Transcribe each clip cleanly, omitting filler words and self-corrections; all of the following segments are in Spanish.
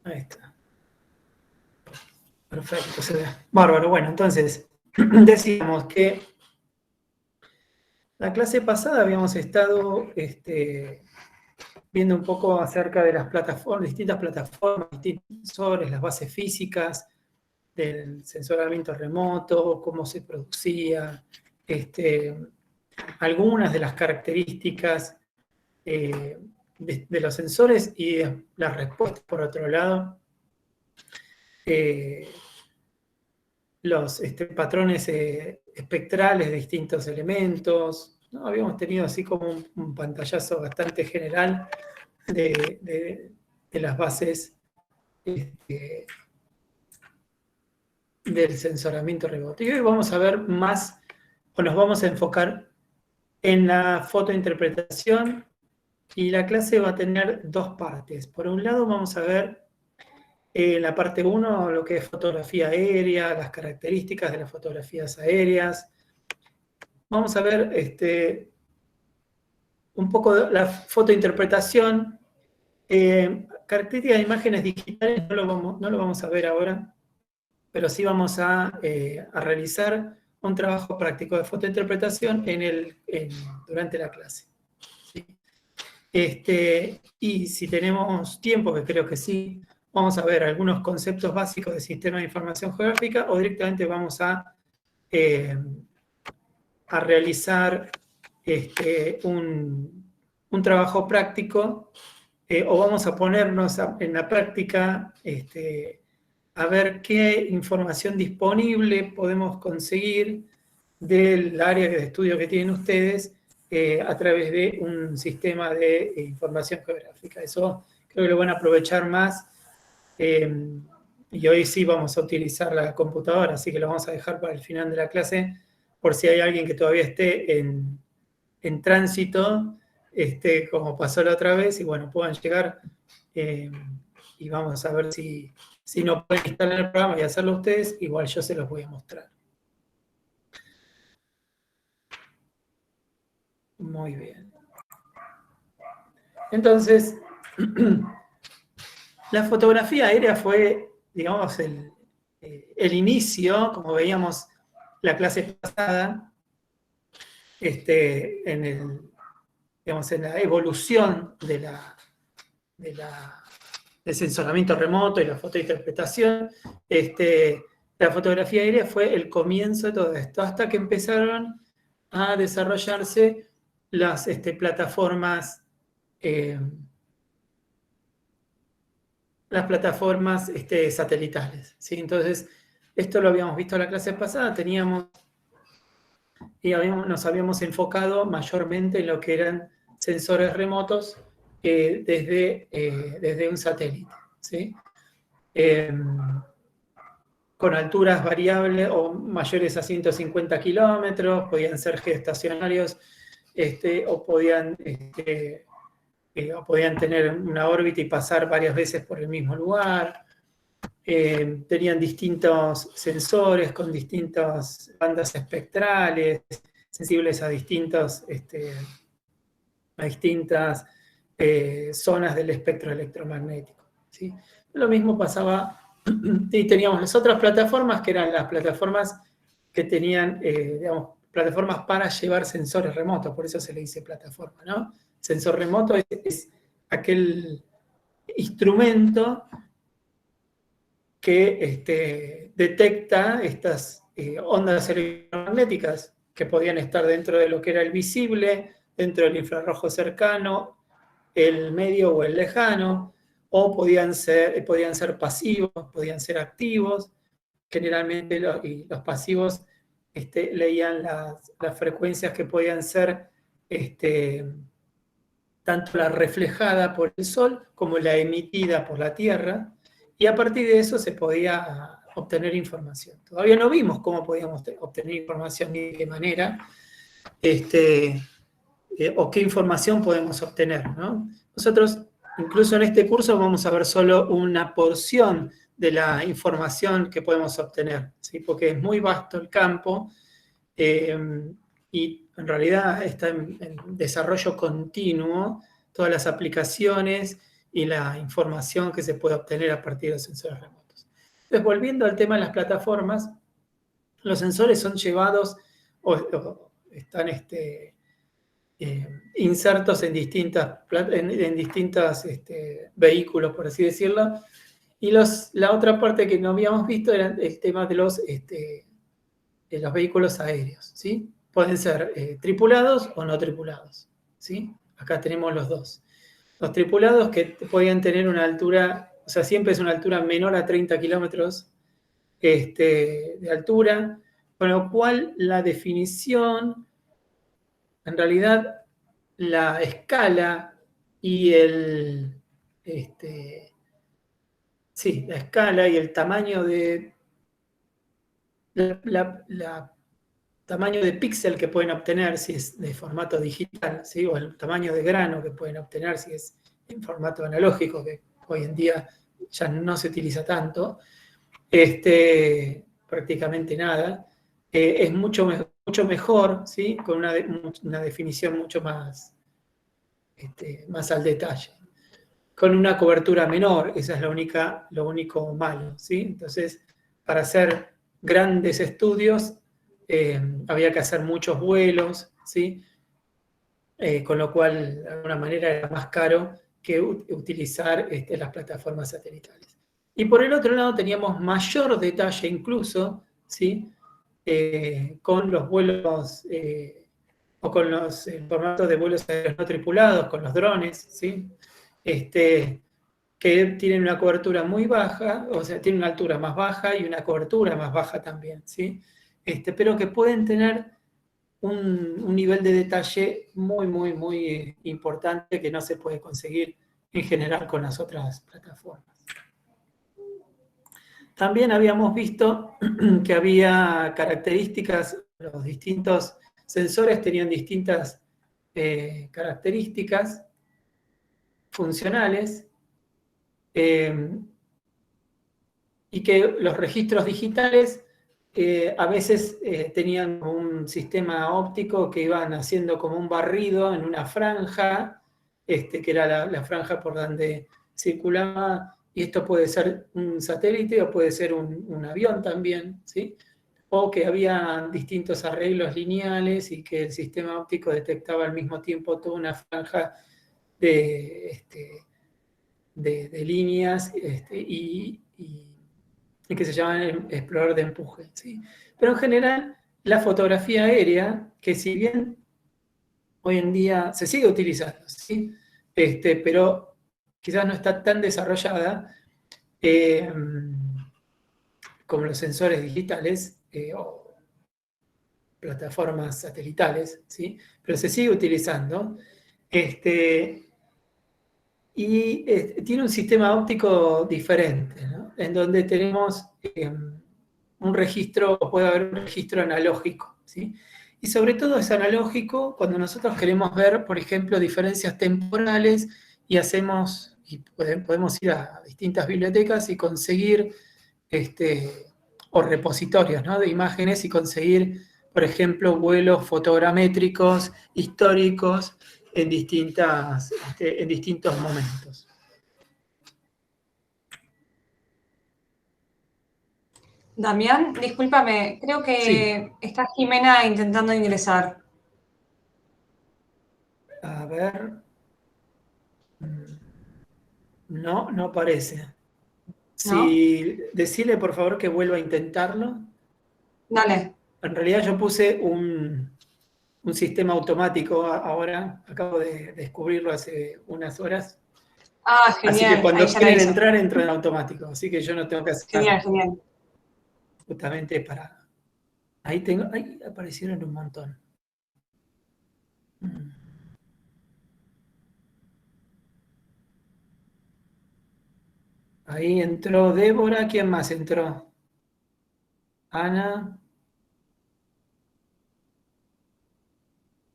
Ahí está. Perfecto, se ve. Bárbaro. Bueno, entonces, decíamos que la clase pasada habíamos estado viendo un poco acerca de las plataformas, distintas plataformas, distintos sensores, las bases físicas del sensoramiento remoto, cómo se producía, algunas de las características de los sensores y las respuestas, por otro lado, los patrones espectrales de distintos elementos, ¿no? Habíamos tenido así como un pantallazo bastante general de las bases del sensoramiento remoto. Y hoy vamos a ver más, o nos vamos a enfocar en la fotointerpretación, y la clase va a tener dos partes. Por un lado vamos a ver la parte 1, lo que es fotografía aérea, las características de las fotografías aéreas. Vamos a ver un poco de la fotointerpretación, características de imágenes digitales, no lo vamos a ver ahora, pero sí vamos a realizar un trabajo práctico de fotointerpretación durante la clase. ¿Sí? Y si tenemos tiempo, que creo que sí, vamos a ver algunos conceptos básicos de sistema de información geográfica, o directamente vamos a realizar un trabajo práctico, o vamos a ponernos en la práctica a ver qué información disponible podemos conseguir del área de estudio que tienen ustedes a través de un sistema de información geográfica. Eso creo que lo van a aprovechar más, y hoy sí vamos a utilizar la computadora, así que lo vamos a dejar para el final de la clase, por si hay alguien que todavía esté en tránsito, como pasó la otra vez, y bueno, puedan llegar, y vamos a ver si no pueden instalar el programa y hacerlo ustedes, igual yo se los voy a mostrar. Muy bien. Entonces, la fotografía aérea fue, digamos, el inicio, como veíamos la clase pasada, en la evolución del sensoramiento remoto y la fotointerpretación. La fotografía aérea fue el comienzo de todo esto, hasta que empezaron a desarrollarse las plataformas satelitales, ¿sí? Entonces, esto lo habíamos visto en la clase pasada, nos habíamos enfocado mayormente en lo que eran sensores remotos desde un satélite, ¿sí? Con alturas variables o mayores a 150 kilómetros, podían ser geoestacionarios, o podían tener una órbita y pasar varias veces por el mismo lugar. Tenían distintos sensores con distintas bandas espectrales, sensibles a distintas zonas del espectro electromagnético, ¿sí? Lo mismo pasaba, y teníamos las otras plataformas, que eran las plataformas que tenían, plataformas para llevar sensores remotos, por eso se le dice plataforma, ¿no? Sensor remoto es aquel instrumento que detecta estas ondas electromagnéticas que podían estar dentro de lo que era el visible, dentro del infrarrojo cercano, el medio o el lejano, o podían ser pasivos, podían ser activos. Generalmente los pasivos leían las frecuencias que podían ser tanto la reflejada por el Sol como la emitida por la Tierra, y a partir de eso se podía obtener información. Todavía no vimos cómo podíamos obtener información ni de qué manera, o qué información podemos obtener, ¿no? Nosotros, incluso en este curso, vamos a ver solo una porción de la información que podemos obtener, ¿sí? Porque es muy vasto el campo, y en realidad está en desarrollo continuo todas las aplicaciones y la información que se puede obtener a partir de los sensores remotos. Entonces, volviendo al tema de las plataformas, los sensores son llevados o están insertos en distintos vehículos, por así decirlo. Y la otra parte que no habíamos visto era el tema de los vehículos aéreos, ¿sí? Pueden ser tripulados o no tripulados, ¿sí? Acá tenemos los dos. Los tripulados que podían tener una altura, o sea, siempre es una altura menor a 30 kilómetros de altura, con lo cual la definición, en realidad, la escala y la escala y el tamaño de tamaño de píxel que pueden obtener si es de formato digital, ¿sí? O el tamaño de grano que pueden obtener si es en formato analógico, que hoy en día ya no se utiliza tanto, prácticamente nada, es mucho mejor, ¿sí? Con una definición mucho más, más al detalle. Con una cobertura menor, esa es lo único malo, ¿sí? Entonces, para hacer grandes estudios, había que hacer muchos vuelos, ¿sí? Con lo cual, de alguna manera, era más caro que utilizar las plataformas satelitales. Y por el otro lado, teníamos mayor detalle incluso, ¿sí? Con los vuelos o con los formatos de vuelos aéreos no tripulados, con los drones, ¿sí? Que tienen una cobertura muy baja, o sea, tienen una altura más baja y una cobertura más baja también, ¿sí? Pero que pueden tener un nivel de detalle muy, muy, muy importante que no se puede conseguir en general con las otras plataformas. También habíamos visto que había características, los distintos sensores tenían distintas características funcionales, y que los registros digitales a veces tenían un sistema óptico que iban haciendo como un barrido en una franja, que era la franja por donde circulaba, y esto puede ser un satélite o puede ser un avión también, ¿sí? O que había distintos arreglos lineales y que el sistema óptico detectaba al mismo tiempo toda una franja de, de líneas y que se llama el explorador de empuje, ¿sí? Pero en general, la fotografía aérea, que si bien hoy en día se sigue utilizando, ¿sí? Pero quizás no está tan desarrollada como los sensores digitales o plataformas satelitales, ¿sí? Pero se sigue utilizando. Y tiene un sistema óptico diferente, ¿no? En donde tenemos un registro, puede haber un registro analógico, ¿sí? Y sobre todo es analógico cuando nosotros queremos ver, por ejemplo, diferencias temporales y podemos ir a distintas bibliotecas y conseguir, o repositorios, ¿no? De imágenes y conseguir, por ejemplo, vuelos fotogramétricos históricos en distintos momentos. Damián, discúlpame, creo que Sí. está Jimena intentando ingresar. A ver. No, no aparece. ¿No? Si decirle por favor que vuelva a intentarlo. Dale. En realidad yo puse un sistema automático ahora, acabo de descubrirlo hace unas horas. Ah, Así que genial, ahí cuando ya la quieren hizo. entrar, entran en automático. Así que yo no tengo que hacer Genial, nada. genial. Justamente para... Ahí aparecieron un montón. Ahí entró Débora. ¿Quién más entró? Ana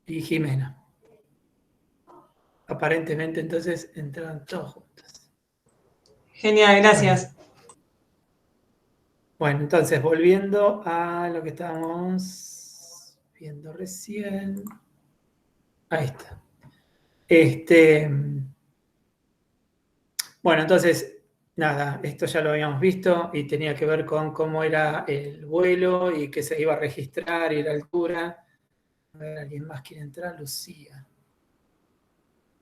y Jimena. Aparentemente entonces entraron todos juntos. Genial, gracias. Bueno, entonces volviendo a lo que estábamos viendo recién. Ahí está. Bueno, entonces, nada, esto ya lo habíamos visto y tenía que ver con cómo era el vuelo y que se iba a registrar y la altura. A ver, ¿alguien más quiere entrar? Lucía.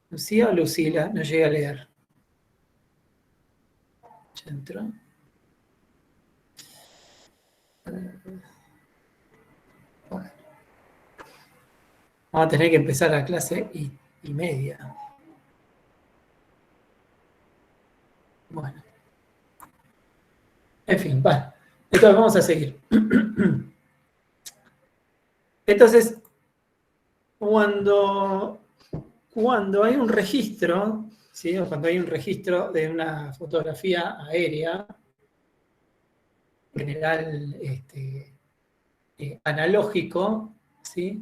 ¿Lucía o Lucila? No llegué a leer. ¿Ya entró? Bueno. Vamos a tener que empezar la clase y media. Bueno. En fin, va. Entonces vamos a seguir. Entonces, cuando hay un registro, ¿sí? O cuando hay un registro de una fotografía aérea, en general analógico, ¿sí?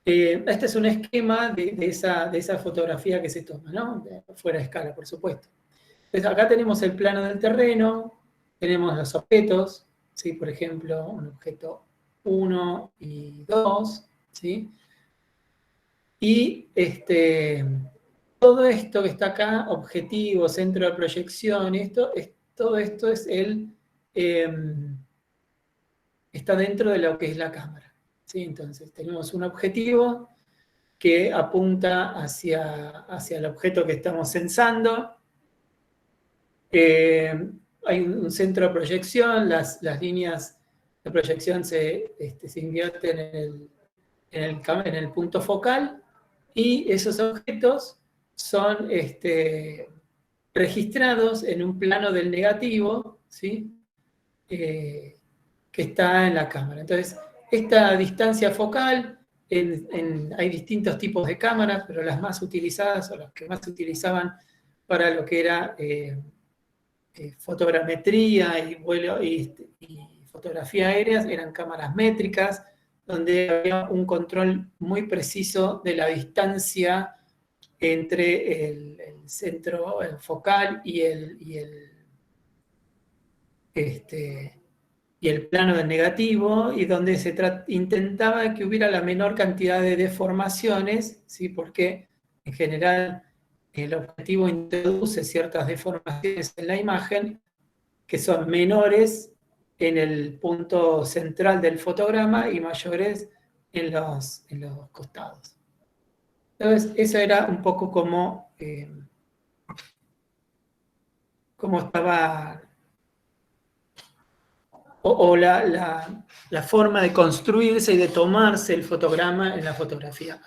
Este es un esquema de esa fotografía que se toma, ¿no? Fuera de escala, por supuesto. Entonces, acá tenemos el plano del terreno, tenemos los objetos, ¿sí? Por ejemplo, un objeto 1 y 2, ¿sí? Y todo esto que está acá, objetivo, centro de proyección, todo esto es está dentro de lo que es la cámara, ¿sí? Entonces, tenemos un objetivo que apunta hacia el objeto que estamos censando. Hay un centro de proyección, las líneas de proyección se invierten en el punto focal y esos objetos son registrados en un plano del negativo, ¿sí? Que está en la cámara. Entonces, esta distancia focal, hay distintos tipos de cámaras, pero las más utilizadas o las que más se utilizaban para lo que era fotogrametría y vuelo y fotografía aérea eran cámaras métricas, donde había un control muy preciso de la distancia entre el centro el focal y el plano del negativo, y donde se intentaba que hubiera la menor cantidad de deformaciones, ¿sí? Porque en general el objetivo introduce ciertas deformaciones en la imagen que son menores en el punto central del fotograma y mayores en los costados. Entonces, eso era un poco como estaba, o la forma de construirse y de tomarse el fotograma en la fotografía.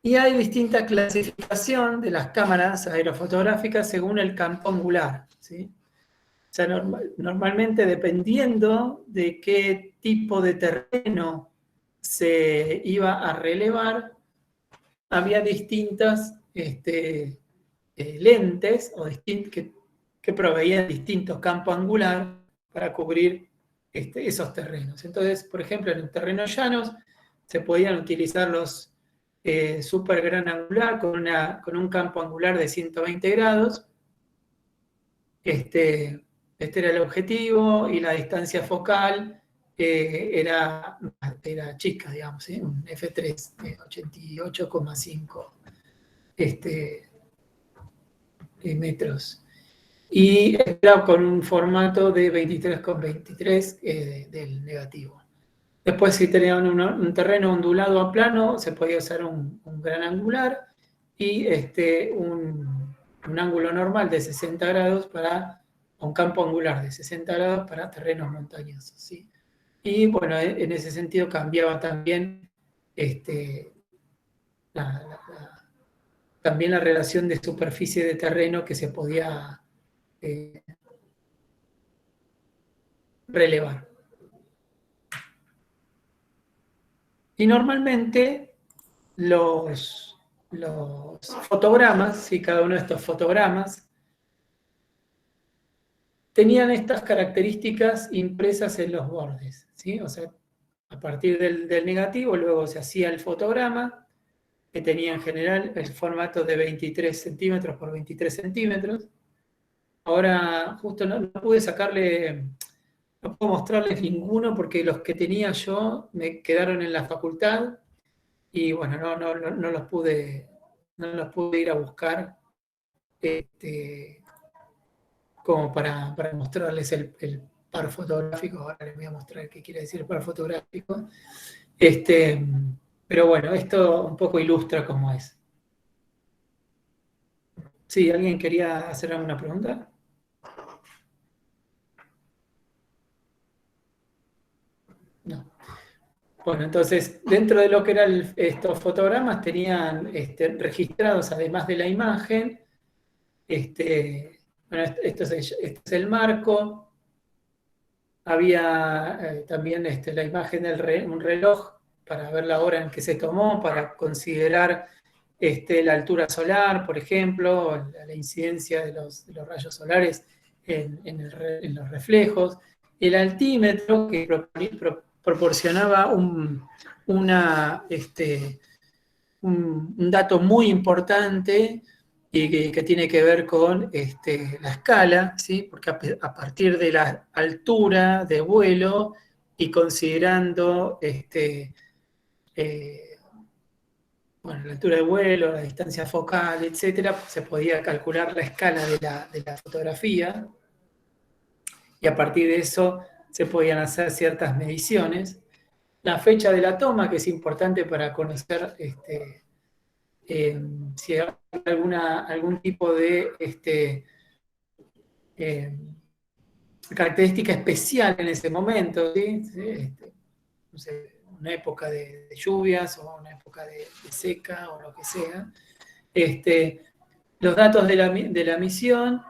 Y hay distinta clasificación de las cámaras aerofotográficas según el campo angular, ¿sí? O sea, normalmente dependiendo de qué tipo de terreno se iba a relevar, había distintas lentes que proveían distintos campos angular para cubrir esos terrenos. Entonces, por ejemplo, en terrenos llanos se podían utilizar los super gran angular con un campo angular de 120 grados. Este era el objetivo y la distancia focal era chica, digamos, ¿sí? Un F3 de 88,5 metros. Y era con un formato de 23,23 del negativo. Después, si tenían un terreno ondulado a plano, se podía usar un gran angular y un ángulo normal de 60 grados para un campo angular de 60 grados para terrenos montañosos, ¿sí? Y bueno, en ese sentido cambiaba también también la relación de superficie de terreno que se podía relevar. Y normalmente los fotogramas, y cada uno de estos fotogramas, tenían estas características impresas en los bordes, ¿sí? O sea, a partir del negativo, luego se hacía el fotograma, que tenía en general el formato de 23 centímetros por 23 centímetros. Ahora, justo no pude sacarle, no puedo mostrarles ninguno porque los que tenía yo me quedaron en la facultad y bueno, no los pude ir a buscar como para mostrarles el par fotográfico. Ahora les voy a mostrar qué quiere decir par fotográfico. Pero bueno, esto un poco ilustra cómo es. ¿Sí? ¿Alguien quería hacer alguna pregunta? No. Bueno, entonces, dentro de lo que eran estos fotogramas, tenían registrados, además de la imagen, bueno, este es el marco. Había también la imagen de un reloj para ver la hora en que se tomó, para considerar la altura solar, por ejemplo, la incidencia de los rayos solares en los reflejos. El altímetro, que proporcionaba un dato muy importante y que tiene que ver con la escala, ¿sí? Porque a partir de la altura de vuelo y considerando bueno, la altura de vuelo, la distancia focal, etcétera, se podía calcular la escala de la fotografía y a partir de eso se podían hacer ciertas mediciones. La fecha de la toma, que es importante para conocer si hay algún tipo de característica especial en ese momento, ¿sí? No sé, una época de lluvias o una época de seca o lo que sea. Los datos de la misión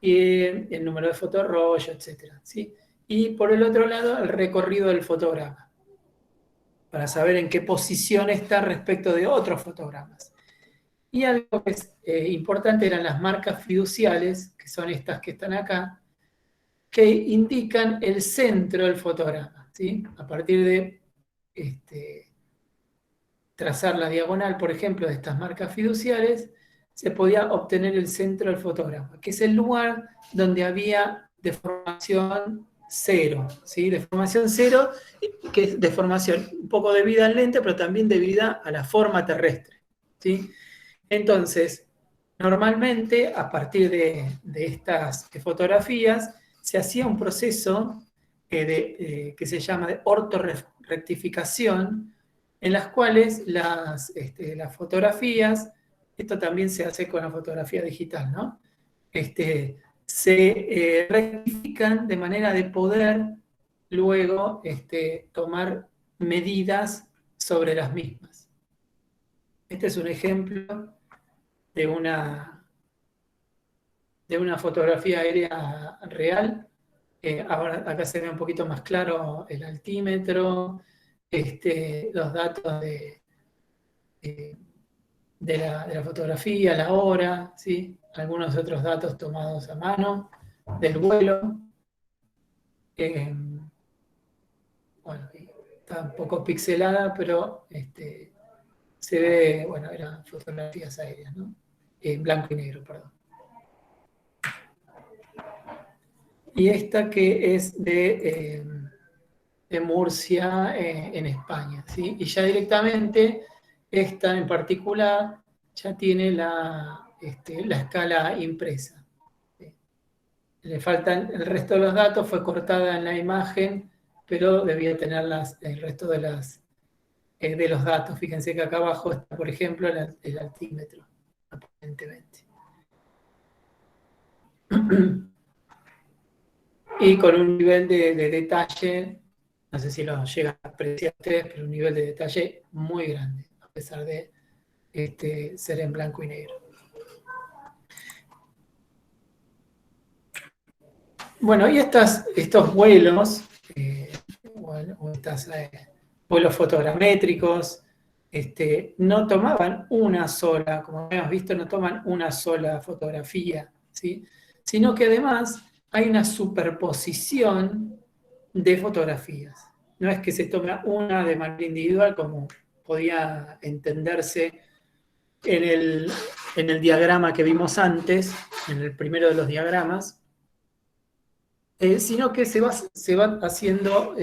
y el número de fotorrollo, etc. ¿Sí? Y por el otro lado, el recorrido del fotograma, para saber en qué posición está respecto de otros fotogramas. Y algo que es importante eran las marcas fiduciales, que son estas que están acá, que indican el centro del fotograma, ¿sí? A partir de trazar la diagonal, por ejemplo, de estas marcas fiduciales, se podía obtener el centro del fotograma, que es el lugar donde había deformación cero, ¿sí? Deformación cero, que es deformación un poco debida al lente, pero también debida a la forma terrestre, ¿sí? Entonces, normalmente, a partir de estas fotografías, se hacía un proceso que se llama de ortorrectificación, en las cuales las fotografías, esto también se hace con la fotografía digital, ¿no? Se rectifican de manera de poder luego tomar medidas sobre las mismas. Este es un ejemplo de una fotografía aérea real. Ahora acá se ve un poquito más claro el altímetro, los datos de la fotografía, la hora, ¿sí? Algunos otros datos tomados a mano del vuelo. Bueno, está un poco pixelada, pero se ve, bueno, eran fotografías aéreas, ¿no? En blanco y negro, perdón. Y esta que es de Murcia, en España, ¿sí? Y ya directamente, esta en particular, ya tiene la escala impresa. ¿Sí? Le faltan el resto de los datos, fue cortada en la imagen, pero debía tener el resto de los datos. Fíjense que acá abajo está, por ejemplo, el altímetro, aparentemente. Y con un nivel de detalle, no sé si lo llegan a apreciar ustedes, pero un nivel de detalle muy grande, a pesar de ser en blanco y negro. Bueno, y estos vuelos, o estos vuelos fotogramétricos, no tomaban una sola, como hemos visto, no toman una sola fotografía, ¿sí? Sino que además hay una superposición de fotografías. No es que se tome una de manera individual, como podía entenderse en el diagrama que vimos antes, en el primero de los diagramas, sino que se va haciendo,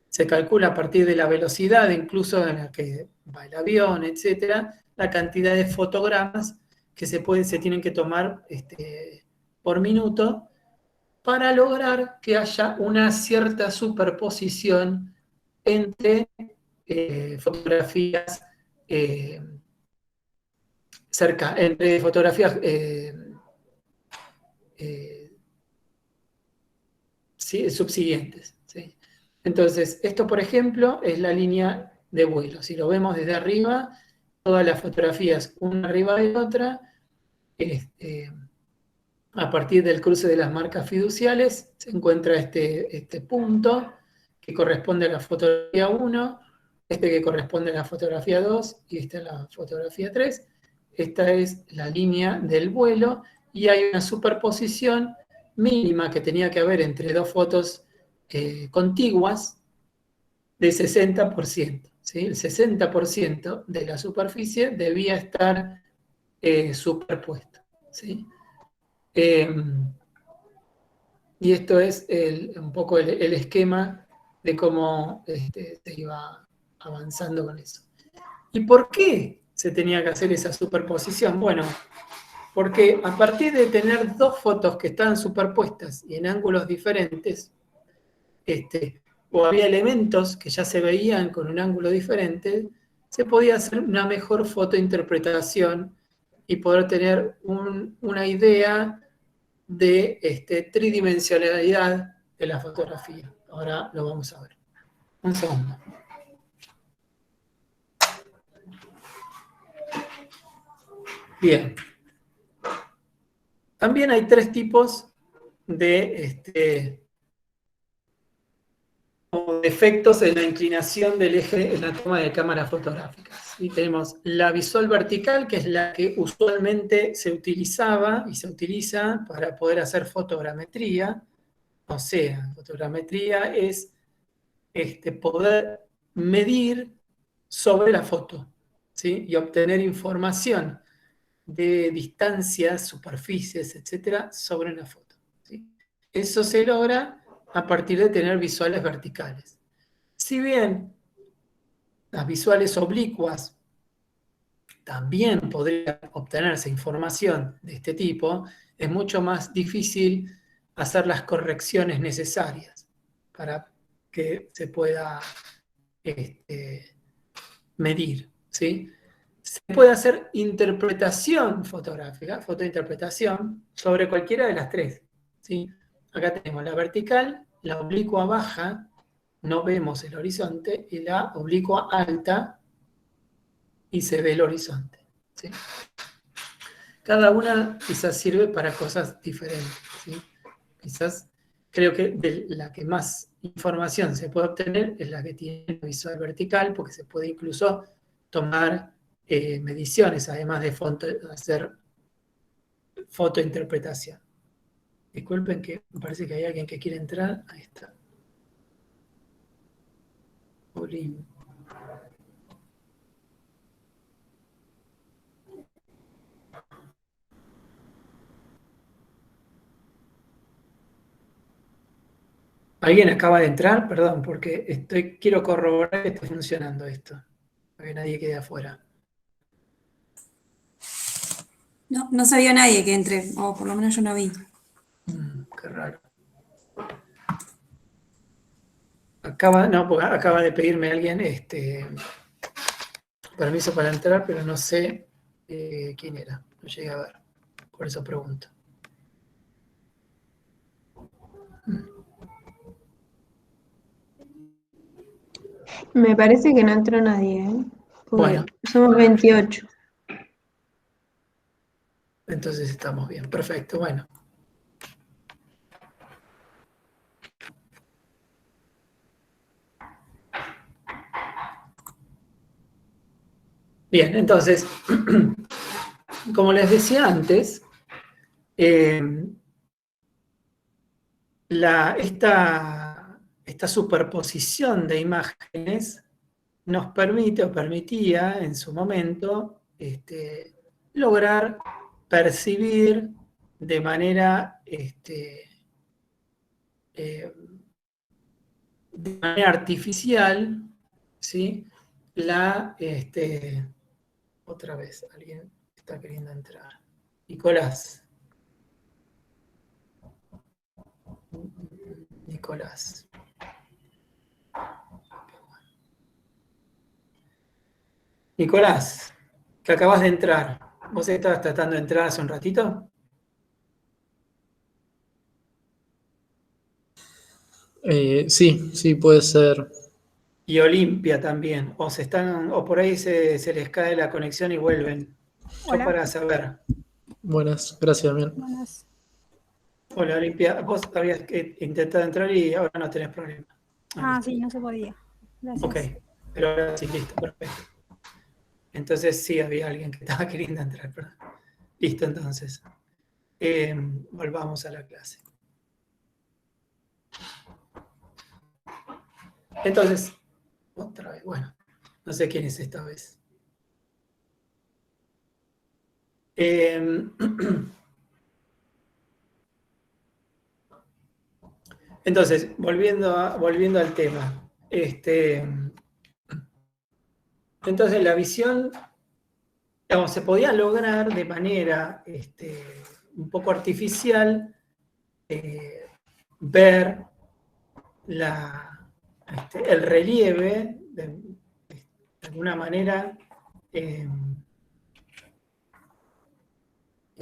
se calcula a partir de la velocidad, incluso en la que va el avión, etcétera, la cantidad de fotogramas que se tienen que tomar por minuto para lograr que haya una cierta superposición entre fotografías entre fotografías subsiguientes. ¿Sí? Entonces, esto, por ejemplo, es la línea de vuelo. Si lo vemos desde arriba, todas las fotografías una arriba de otra, a partir del cruce de las marcas fiduciales, se encuentra este punto que corresponde a la fotografía 1, que corresponde a la fotografía 2 y esta es la fotografía 3. Esta es la línea del vuelo y hay una superposición mínima que tenía que haber entre dos fotos contiguas de 60%. ¿Sí? El 60% de la superficie debía estar superpuesto. ¿Sí? Y esto es un poco el esquema de cómo se iba avanzando con eso. ¿Y por qué se tenía que hacer esa superposición? Bueno, porque a partir de tener dos fotos que estaban superpuestas y en ángulos diferentes, o había elementos que ya se veían con un ángulo diferente, se podía hacer una mejor fotointerpretación y poder tener una idea de tridimensionalidad de la fotografía. Ahora lo vamos a ver. Un segundo. Bien. También hay tres tipos de efectos en la inclinación del eje en la toma de cámaras fotográficas. Y tenemos la visual vertical, que es la que usualmente se utilizaba y se utiliza para poder hacer fotogrametría. O sea, fotogrametría es poder medir sobre la foto, ¿sí? Y obtener información de distancias, superficies, etcétera, sobre una foto. ¿Sí? Eso se logra a partir de tener visuales verticales. Si bien las visuales oblicuas también podría obtenerse información de este tipo, es mucho más difícil hacer las correcciones necesarias para que se pueda medir, ¿sí? Se puede hacer interpretación fotográfica, fotointerpretación, sobre cualquiera de las tres, ¿sí? Acá tenemos la vertical, la oblicua baja, no vemos el horizonte, y la oblicua alta, y se ve el horizonte, ¿sí? Cada una quizás sirve para cosas diferentes, ¿sí? Quizás creo que de la que más información se puede obtener es la que tiene visual vertical, porque se puede incluso tomar mediciones, además de hacer fotointerpretación. Disculpen que me parece que hay alguien que quiere entrar. Ahí está. Olin. ¿Alguien acaba de entrar? Perdón, porque quiero corroborar que esté funcionando esto, para que nadie quede afuera. No, no sabía nadie que entre, o por lo menos yo no vi. Qué raro. Acaba de pedirme alguien permiso para entrar, pero no sé quién era. No llegué a ver. Por eso pregunto. Me parece que no entró nadie, ¿eh? Bueno. Somos 28. Entonces estamos bien. Perfecto, bueno. Bien, entonces, como les decía antes, esta superposición de imágenes nos permite o permitía en su momento lograr percibir de manera artificial, ¿sí? Otra vez, alguien está queriendo entrar. Nicolás. Nicolás, que acabas de entrar. ¿Vos estabas tratando de entrar hace un ratito? Sí, puede ser. Y Olimpia también. O por ahí se les cae la conexión y vuelven. Yo Hola. para saber. Buenas, gracias, Damián. Buenas. Hola, Olimpia. Vos habías intentado entrar y ahora no tenés problema. Sí, no se podía. Gracias. Ok, pero ahora sí, listo, perfecto. Entonces sí había alguien que estaba queriendo entrar, perdón. Listo, entonces. Volvamos a la clase. Entonces, otra vez, bueno, no sé quién es esta vez. Entonces, volviendo al tema. Entonces, la visión, digamos, se podía lograr de manera un poco artificial ver el relieve de alguna manera,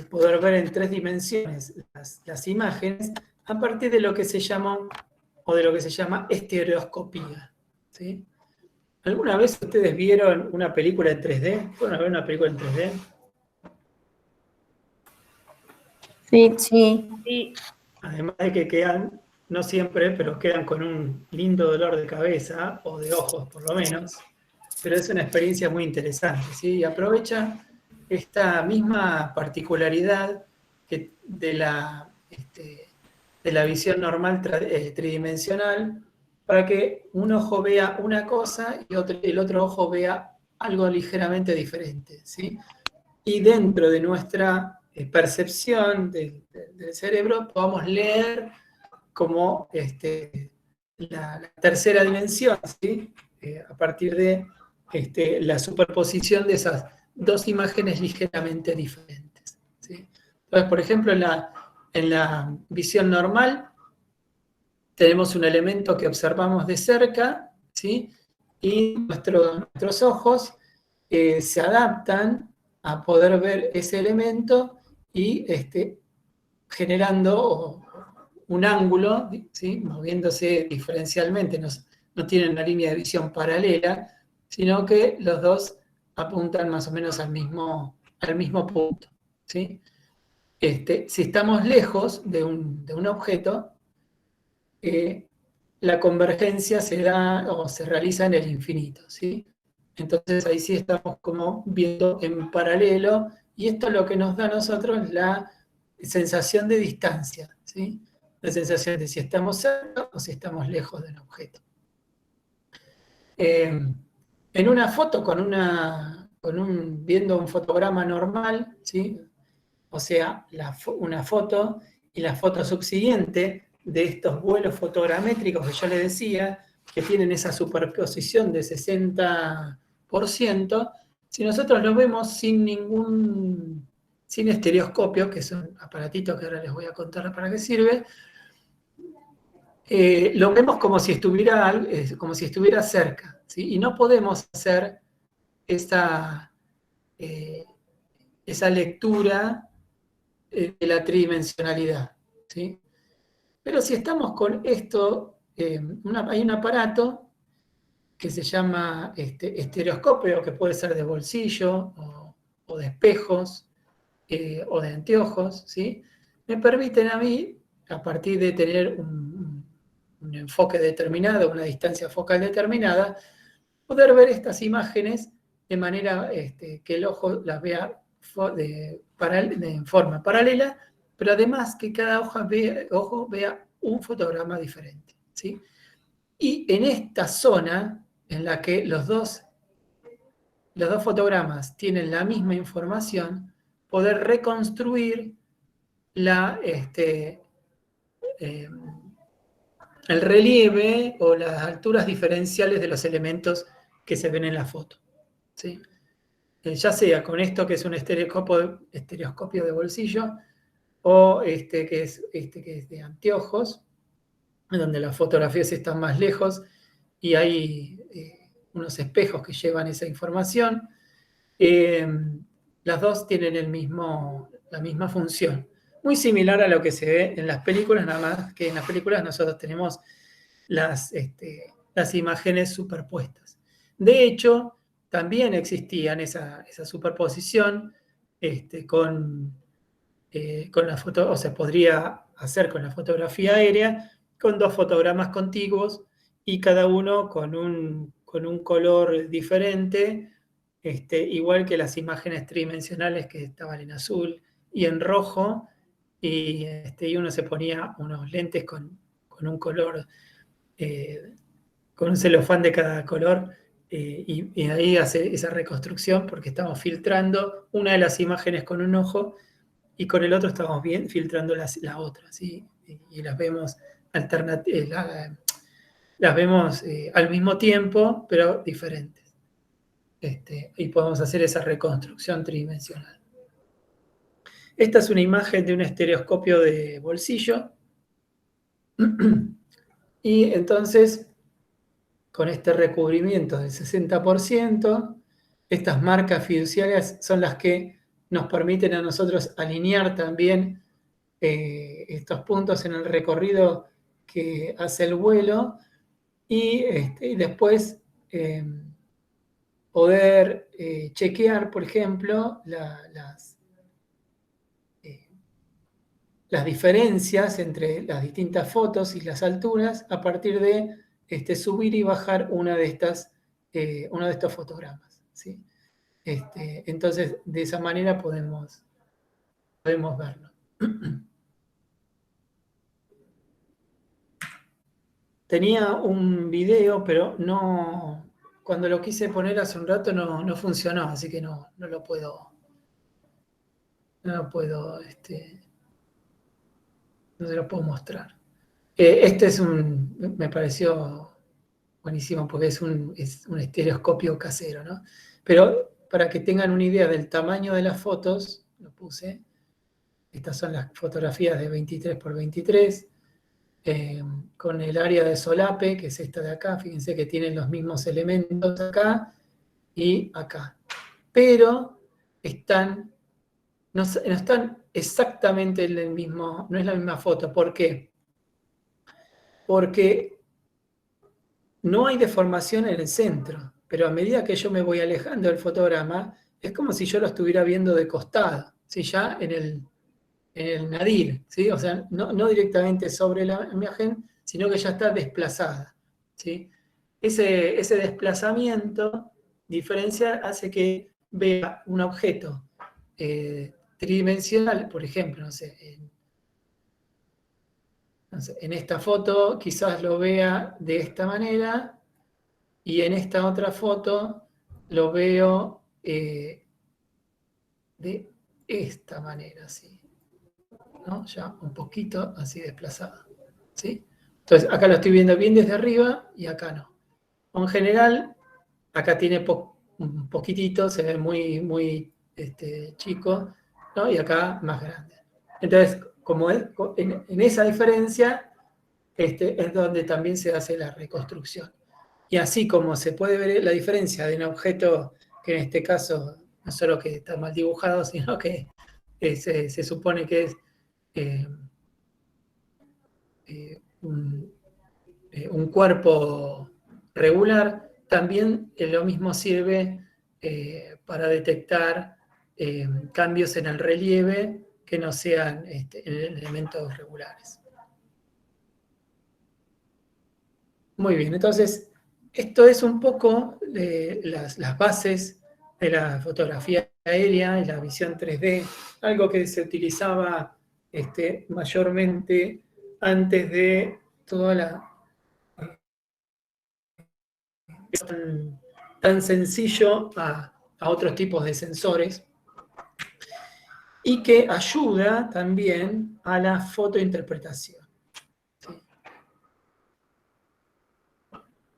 poder ver en 3 dimensiones las imágenes a partir de lo que se llama estereoscopía. ¿Sí? ¿Alguna vez ustedes vieron una película en 3D? ¿Fueron a ver una película en 3D? Sí. Además de que quedan, no siempre, pero quedan con un lindo dolor de cabeza, o de ojos por lo menos, pero es una experiencia muy interesante, ¿sí? Y aprovecha esta misma particularidad de la visión normal tridimensional para que un ojo vea una cosa y el otro ojo vea algo ligeramente diferente, ¿sí? Y dentro de nuestra percepción del cerebro podamos leer como la tercera dimensión, ¿sí? A partir de la superposición de esas 2 imágenes ligeramente diferentes, ¿sí? Entonces, por ejemplo, en la visión normal tenemos un elemento que observamos de cerca, ¿sí? Y nuestros ojos se adaptan a poder ver ese elemento y generando un ángulo, ¿sí? Moviéndose diferencialmente, no tienen una línea de visión paralela, sino que los dos apuntan más o menos al mismo punto, ¿sí? Si estamos lejos de un objeto, la convergencia se da o se realiza en el infinito, ¿sí? Entonces ahí sí estamos como viendo en paralelo, y esto es lo que nos da a nosotros la sensación de distancia, ¿sí? La sensación de si estamos cerca o si estamos lejos del objeto. En una foto viendo un fotograma normal, ¿sí? O sea, una foto y la foto subsiguiente de estos vuelos fotogramétricos que yo les decía, que tienen esa superposición de 60%, si nosotros lo vemos sin estereoscopio, que es un aparatito que ahora les voy a contar para qué sirve, lo vemos como si estuviera cerca, ¿sí? Y no podemos hacer esa lectura de la tridimensionalidad, ¿sí? Pero si estamos con esto, hay un aparato que se llama estereoscopio, que puede ser de bolsillo o de espejos o de anteojos, ¿sí? Me permiten a mí, a partir de tener un enfoque determinado, una distancia focal determinada, poder ver estas imágenes de manera que el ojo las vea en forma paralela, pero además que cada ojo vea un fotograma diferente, ¿sí? Y en esta zona en la que los dos fotogramas tienen la misma información, poder reconstruir el relieve o las alturas diferenciales de los elementos que se ven en la foto, ¿sí? ya sea con esto que es un estereoscopio de bolsillo, o que es de anteojos, donde las fotografías están más lejos y hay unos espejos que llevan esa información. Las dos tienen la misma función. Muy similar a lo que se ve en las películas, nada más que en las películas nosotros tenemos las imágenes superpuestas. De hecho, también existían esa superposición con la foto, o se podría hacer con la fotografía aérea, con dos fotogramas contiguos y cada uno con un color diferente, igual que las imágenes tridimensionales que estaban en azul y en rojo, y uno se ponía unos lentes con un color, con un celofán de cada color, y ahí hace esa reconstrucción porque estamos filtrando una de las imágenes con un ojo y con el otro estamos filtrando la otra, ¿sí? Y las vemos las vemos al mismo tiempo, pero diferentes. Y podemos hacer esa reconstrucción tridimensional. Esta es una imagen de un estereoscopio de bolsillo. Y entonces, con este recubrimiento del 60%, estas marcas fiduciarias son las que nos permiten a nosotros alinear también estos puntos en el recorrido que hace el vuelo y después poder chequear, por ejemplo, las diferencias entre las distintas fotos y las alturas a partir de subir y bajar uno de estos fotogramas, ¿sí? Entonces, de esa manera podemos verlo. Tenía un video, pero no, cuando lo quise poner hace un rato no funcionó, así que no lo puedo, no se lo puedo mostrar. Me pareció buenísimo porque es un estereoscopio casero, ¿no? Pero para que tengan una idea del tamaño de las fotos, lo puse. Estas son las fotografías de 23 por 23, con el área de solape, que es esta de acá. Fíjense que tienen los mismos elementos acá y acá. Pero no están exactamente en el mismo, no es la misma foto. ¿Por qué? Porque no hay deformación en el centro, pero a medida que yo me voy alejando del fotograma, es como si yo lo estuviera viendo de costado, ¿sí? Ya en el nadir, ¿sí? O sea, no directamente sobre la imagen, sino que ya está desplazada, ¿sí? Ese desplazamiento diferencial hace que vea un objeto tridimensional, por ejemplo, no sé, en esta foto quizás lo vea de esta manera y en esta otra foto lo veo de esta manera, ¿sí? ¿No? Ya un poquito así desplazado, ¿sí? Entonces acá lo estoy viendo bien desde arriba y acá no. En general, acá tiene un poquitito, se ve muy chico, ¿no? Y acá más grande. Entonces, como en esa diferencia, es donde también se hace la reconstrucción. Y así como se puede ver la diferencia de un objeto que en este caso no solo que está mal dibujado, sino que se supone que es un cuerpo regular, también lo mismo sirve para detectar cambios en el relieve que no sean elementos regulares. Muy bien, entonces esto es un poco las bases de la fotografía aérea y la visión 3D, algo que se utilizaba mayormente antes de toda la tan sencillo a otros tipos de sensores y que ayuda también a la fotointerpretación. ¿Sí?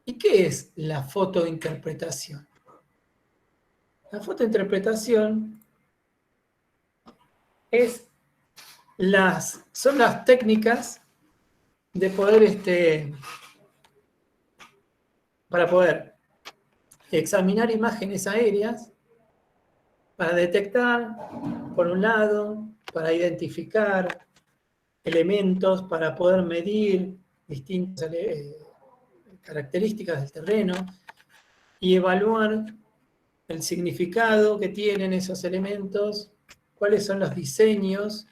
¿Y qué es la fotointerpretación? La fotointerpretación son las técnicas de poder, para poder examinar imágenes aéreas, para detectar, por un lado, para identificar elementos, para poder medir distintas características del terreno y evaluar el significado que tienen esos elementos, cuáles son los diseños,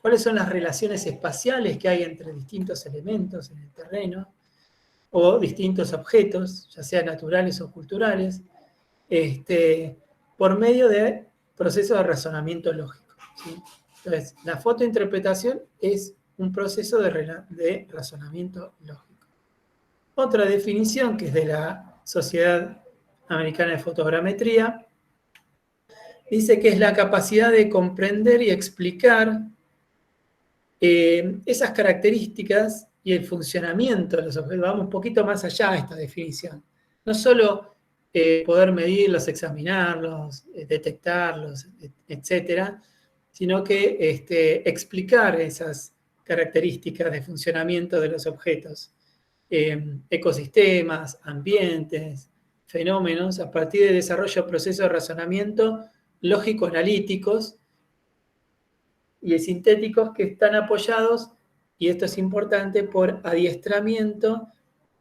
cuáles son las relaciones espaciales que hay entre distintos elementos en el terreno o distintos objetos, ya sean naturales o culturales, por medio de procesos de razonamiento lógico, ¿sí? Entonces, la fotointerpretación es un proceso de razonamiento lógico. Otra definición, que es de la Sociedad Americana de Fotogrametría, dice que es la capacidad de comprender y explicar esas características y el funcionamiento de los objetos. Vamos un poquito más allá de esta definición. No solo poder medirlos, examinarlos, detectarlos, etcétera, sino que explicar esas características de funcionamiento de los objetos, ecosistemas, ambientes, fenómenos, a partir del desarrollo de procesos de razonamiento lógico-analíticos y sintéticos que están apoyados, y esto es importante, por adiestramiento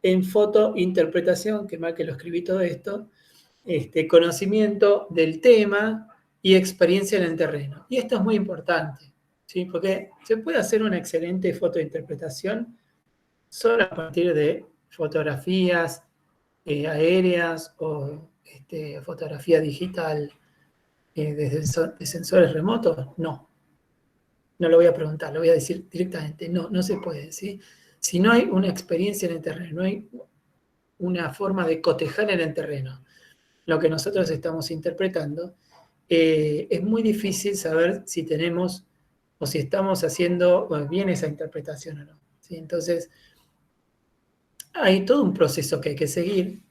en fotointerpretación, que mal que lo escribí todo esto, conocimiento del tema y experiencia en el terreno. Y esto es muy importante, ¿sí? Porque se puede hacer una excelente fotointerpretación solo a partir de fotografías aéreas o fotografía digital de sensores remotos. No lo voy a preguntar, lo voy a decir directamente. No se puede, ¿sí? Si no hay una experiencia en el terreno, no hay una forma de cotejar en el terreno lo que nosotros estamos interpretando, es muy difícil saber si tenemos o si estamos haciendo bien esa interpretación o no, ¿sí? Entonces, hay todo un proceso que hay que seguir,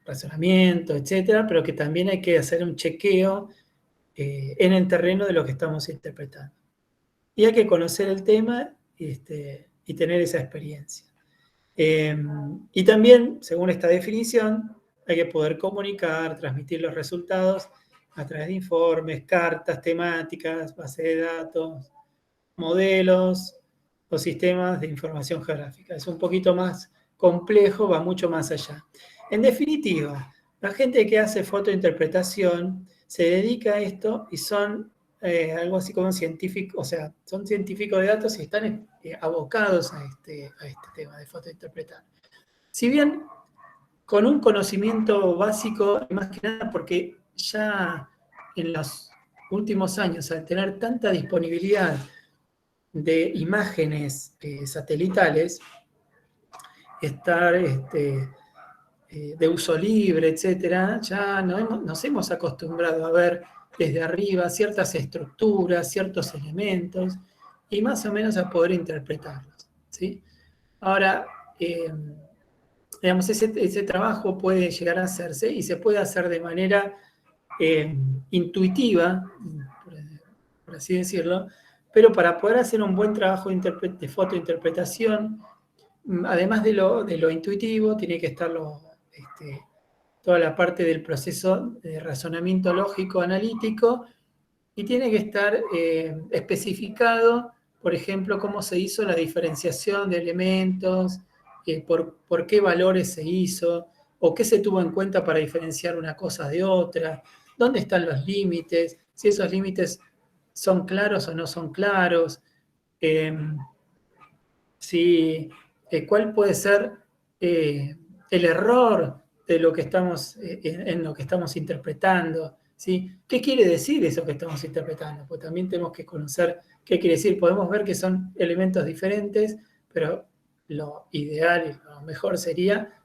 razonamiento, etcétera, pero que también hay que hacer un chequeo en el terreno de lo que estamos interpretando. Y hay que conocer el tema y tener esa experiencia. Y también, según esta definición, hay que poder comunicar, transmitir los resultados a través de informes, cartas temáticas, bases de datos, modelos o sistemas de información geográfica. Es un poquito más complejo, va mucho más allá. En definitiva, la gente que hace fotointerpretación se dedica a esto y son algo así como científicos, o sea, son científicos de datos y están abocados a este tema de fotointerpretar. Si bien con un conocimiento básico, más que nada porque ya en los últimos años, al tener tanta disponibilidad de imágenes satelitales, estar de uso libre, etcétera, ya nos hemos acostumbrado a ver desde arriba ciertas estructuras, ciertos elementos, y más o menos a poder interpretarlos, ¿sí? Ahora, digamos, ese trabajo puede llegar a hacerse y se puede hacer de manera intuitiva, por así decirlo, pero para poder hacer un buen trabajo de fotointerpretación, además de lo intuitivo, tiene que estar toda la parte del proceso de razonamiento lógico analítico, y tiene que estar especificado, por ejemplo, cómo se hizo la diferenciación de elementos, por qué valores se hizo, o qué se tuvo en cuenta para diferenciar una cosa de otra, dónde están los límites, si esos límites son claros o no son claros, cuál puede ser el error de lo que estamos, en lo que estamos interpretando, ¿sí? ¿Qué quiere decir eso que estamos interpretando? Pues también tenemos que conocer qué quiere decir. Podemos ver que son elementos diferentes, pero lo ideal y lo mejor sería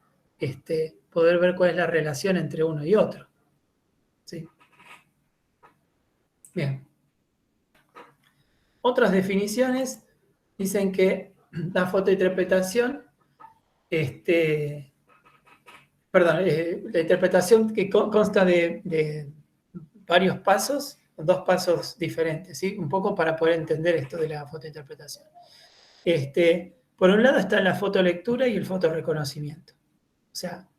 poder ver cuál es la relación entre uno y otro, ¿sí? Bien. Otras definiciones dicen que la fotointerpretación Perdón, la interpretación que consta de varios pasos, 2 pasos diferentes, ¿sí? Un poco para poder entender esto de la fotointerpretación. Por un lado está la fotolectura y el fotoreconocimiento. O sea,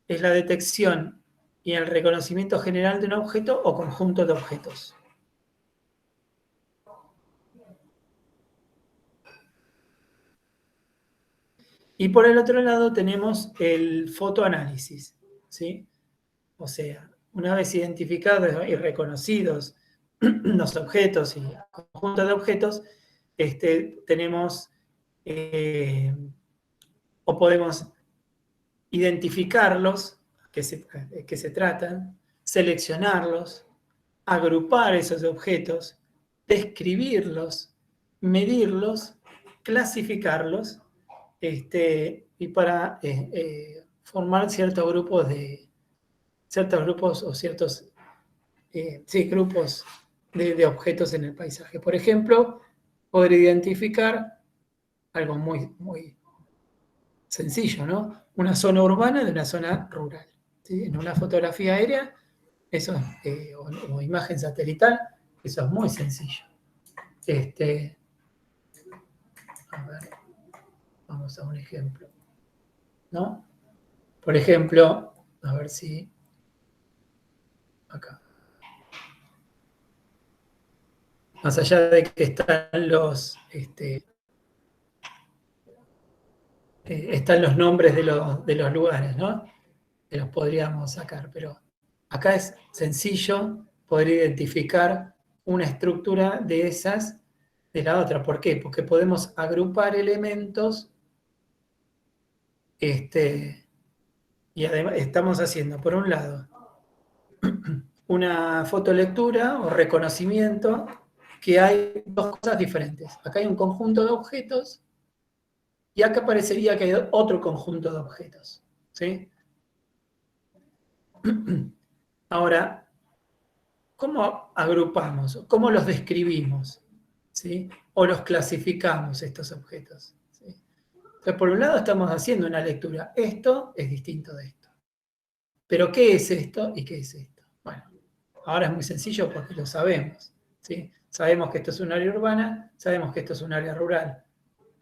es la detección y el reconocimiento general de un objeto o conjunto de objetos. Y por el otro lado tenemos el fotoanálisis, ¿sí? O sea, una vez identificados y reconocidos los objetos y el conjunto de objetos, tenemos o podemos identificarlos, que se tratan, seleccionarlos, agrupar esos objetos, describirlos, medirlos, clasificarlos, y para formar ciertos grupos o ciertos grupos de objetos en el paisaje. Por ejemplo, poder identificar algo muy, muy sencillo, ¿no? Una zona urbana de una zona rural. ¿Sí? En una fotografía aérea, eso o imagen satelital, eso es muy sencillo. A ver, vamos a un ejemplo, ¿no? Por ejemplo, a ver si acá. Más allá de que están están los nombres de los lugares, ¿no? Que los podríamos sacar, pero acá es sencillo poder identificar una estructura de esas de la otra. ¿Por qué? Porque podemos agrupar elementos y además estamos haciendo, por un lado, una fotolectura o reconocimiento que hay 2 cosas diferentes. Acá hay un conjunto de objetos y acá parecería que hay otro conjunto de objetos, ¿sí? Ahora, ¿cómo agrupamos? ¿Cómo los describimos? ¿Sí? ¿O los clasificamos estos objetos? ¿Sí? Entonces, por un lado estamos haciendo una lectura. Esto es distinto de esto. ¿Pero qué es esto y qué es esto? Bueno, ahora es muy sencillo porque lo sabemos, ¿sí? Sabemos que esto es un área urbana, sabemos que esto es un área rural.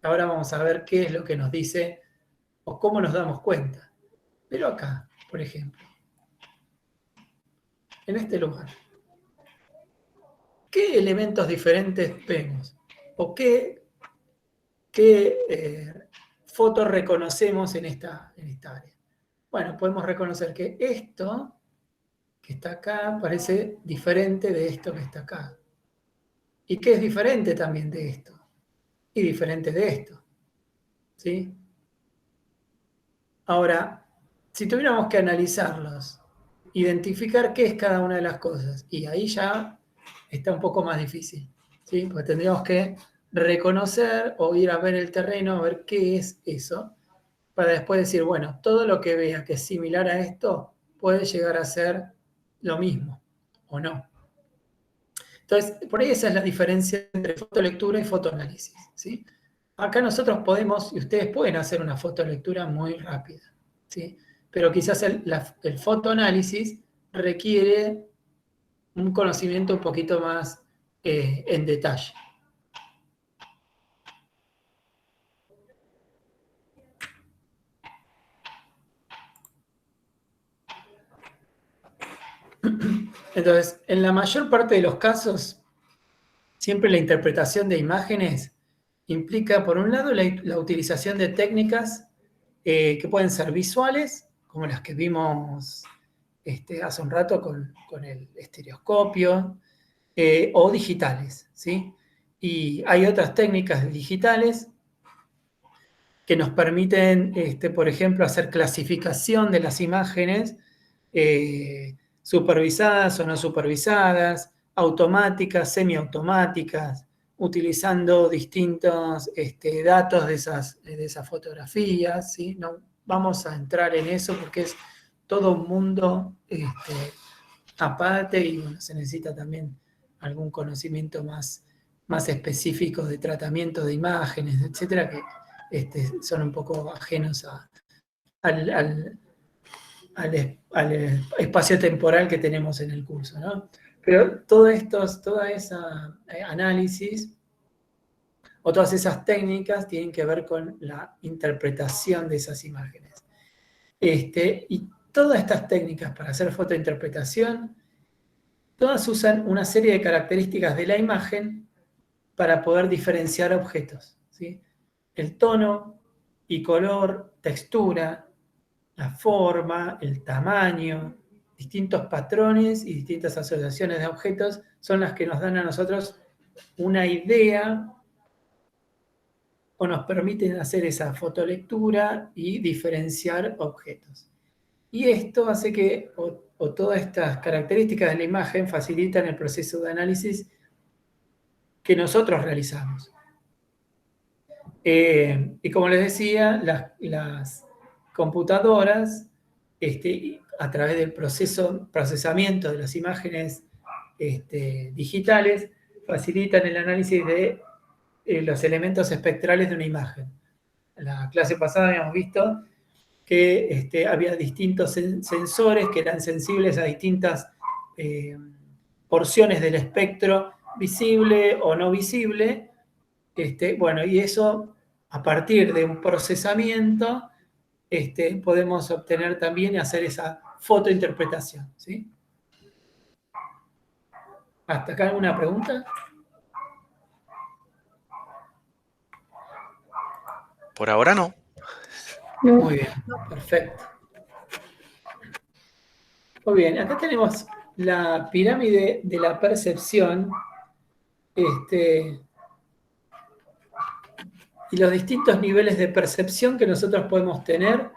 Ahora vamos a ver qué es lo que nos dice o cómo nos damos cuenta. Pero acá, por ejemplo, en este lugar, ¿qué elementos diferentes vemos? ¿O qué fotos reconocemos en esta área? Bueno, podemos reconocer que esto que está acá parece diferente de esto que está acá. ¿Y qué es diferente también de esto? Y diferente de esto. ¿Sí? Ahora, si tuviéramos que analizarlos, identificar qué es cada una de las cosas, y ahí ya está un poco más difícil, ¿sí? Porque tendríamos que reconocer o ir a ver el terreno, a ver qué es eso, para después decir, bueno, todo lo que vea que es similar a esto puede llegar a ser lo mismo, o no. Entonces, por ahí esa es la diferencia entre fotolectura y fotoanálisis, ¿sí? Acá nosotros podemos, y ustedes pueden hacer una fotolectura muy rápida, ¿sí? Pero quizás el fotoanálisis requiere un conocimiento un poquito más en detalle. Entonces, en la mayor parte de los casos, siempre la interpretación de imágenes implica, por un lado, la utilización de técnicas que pueden ser visuales, como las que vimos hace un rato con el estereoscopio, o digitales, ¿sí? Y hay otras técnicas digitales que nos permiten, por ejemplo, hacer clasificación de las imágenes, supervisadas o no supervisadas, automáticas, semiautomáticas, utilizando distintos datos de esas fotografías, ¿sí? No vamos a entrar en eso porque es todo un mundo aparte y bueno, se necesita también algún conocimiento más específico de tratamiento de imágenes, etcétera, que son un poco ajenos al espacio temporal que tenemos en el curso, ¿no? Pero toda esa análisis o todas esas técnicas tienen que ver con la interpretación de esas imágenes. Y todas estas técnicas para hacer fotointerpretación, todas usan una serie de características de la imagen para poder diferenciar objetos, ¿sí? El tono y color, textura, la forma, el tamaño, distintos patrones y distintas asociaciones de objetos son las que nos dan a nosotros una idea o nos permiten hacer esa fotolectura y diferenciar objetos. Y esto hace que, o todas estas características de la imagen facilitan el proceso de análisis que nosotros realizamos. Y como les decía, las computadoras, a través del procesamiento de las imágenes digitales, facilitan el análisis de los elementos espectrales de una imagen. En la clase pasada habíamos visto que había distintos sensores que eran sensibles a distintas porciones del espectro visible o no visible. Bueno, y eso, a partir de un procesamiento, podemos obtener también y hacer esa fotointerpretación, ¿sí? ¿Hasta acá alguna pregunta? Por ahora no. Muy bien, perfecto. Muy bien, acá tenemos la pirámide de la percepción, y los distintos niveles de percepción que nosotros podemos tener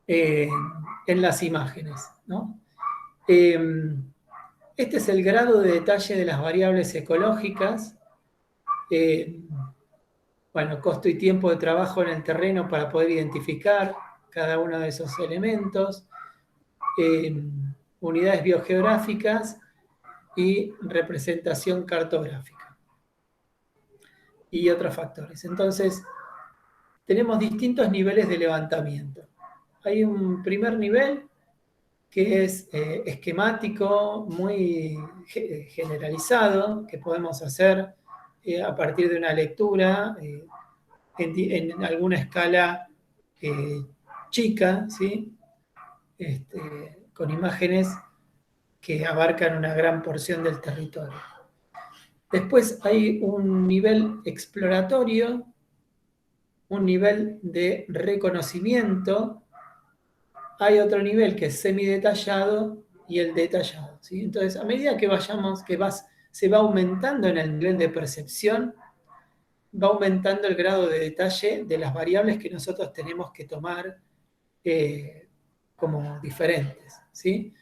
en las imágenes, ¿no? Este es el grado de detalle de las variables ecológicas. Bueno, costo y tiempo de trabajo en el terreno para poder identificar cada uno de esos elementos, unidades biogeográficas y representación cartográfica y otros factores. Entonces, tenemos distintos niveles de levantamiento. Hay un primer nivel que es esquemático, muy generalizado, que podemos hacer a partir de una lectura en alguna escala chica, ¿sí? Con imágenes que abarcan una gran porción del territorio. Después hay un nivel exploratorio, un nivel de reconocimiento, hay otro nivel que es semidetallado y el detallado, ¿sí? Entonces, a medida que se va aumentando en el nivel de percepción, va aumentando el grado de detalle de las variables que nosotros tenemos que tomar como diferentes, ¿sí?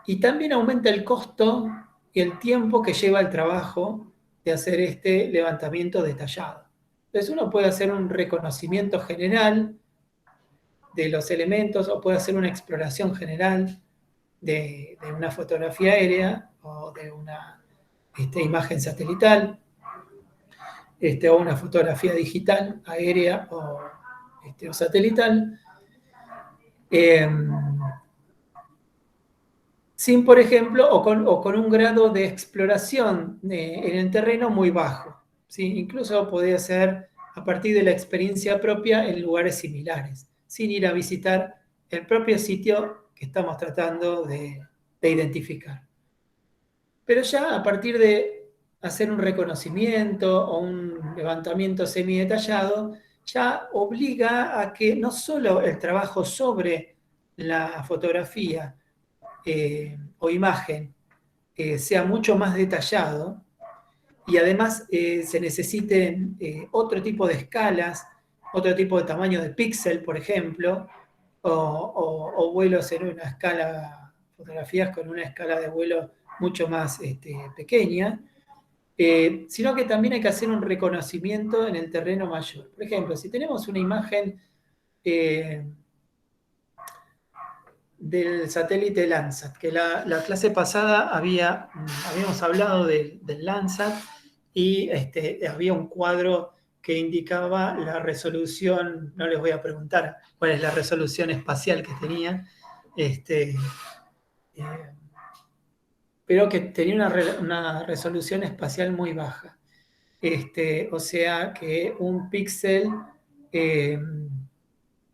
Y también aumenta el costo y el tiempo que lleva el trabajo de hacer este levantamiento detallado. Entonces uno puede hacer un reconocimiento general de los elementos o puede hacer una exploración general de una fotografía aérea o de una imagen satelital, o una fotografía digital, aérea o satelital, sin, por ejemplo, o con un grado de exploración en el terreno muy bajo, ¿sí? Incluso podría ser a partir de la experiencia propia en lugares similares, sin ir a visitar el propio sitio que estamos tratando de identificar. Pero ya a partir de hacer un reconocimiento o un levantamiento semidetallado, ya obliga a que no solo el trabajo sobre la fotografía o imagen sea mucho más detallado, y además se necesiten otro tipo de escalas, otro tipo de tamaño de píxel, por ejemplo, o vuelos en una escala, fotografías con una escala de vuelo mucho más pequeña, sino que también hay que hacer un reconocimiento en el terreno mayor. Por ejemplo, si tenemos una imagen del satélite Landsat, que la clase pasada habíamos hablado del Landsat y había un cuadro que indicaba la resolución, no les voy a preguntar cuál es la resolución espacial que tenía, pero que tenía una resolución espacial muy baja. O sea que un píxel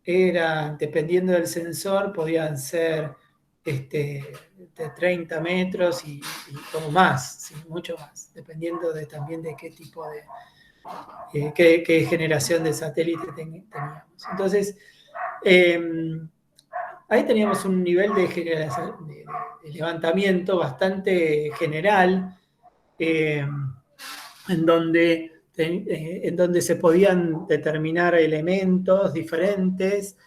era, dependiendo del sensor, podían ser de 30 metros y como más, ¿sí? Mucho más, dependiendo también de qué tipo de, qué generación de satélite teníamos. Entonces, ahí teníamos un nivel de levantamiento bastante general, en donde se podían determinar elementos diferentes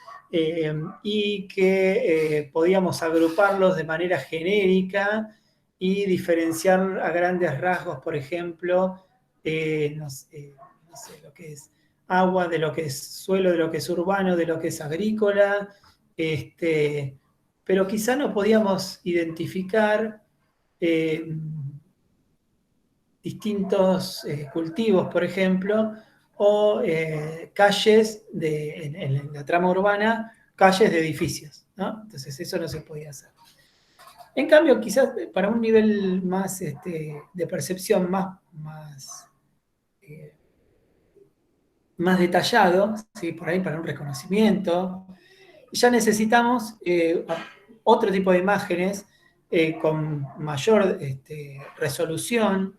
y que podíamos agruparlos de manera genérica y diferenciar a grandes rasgos, por ejemplo, no sé lo que es agua, de lo que es suelo, de lo que es urbano, de lo que es agrícola, pero quizá no podíamos identificar distintos cultivos, por ejemplo, o calles en la trama urbana, calles de edificios, ¿no? Entonces eso no se podía hacer. En cambio, quizás para un nivel más de percepción más detallado, ¿sí? Por ahí para un reconocimiento, ya necesitamos otro tipo de imágenes con mayor resolución,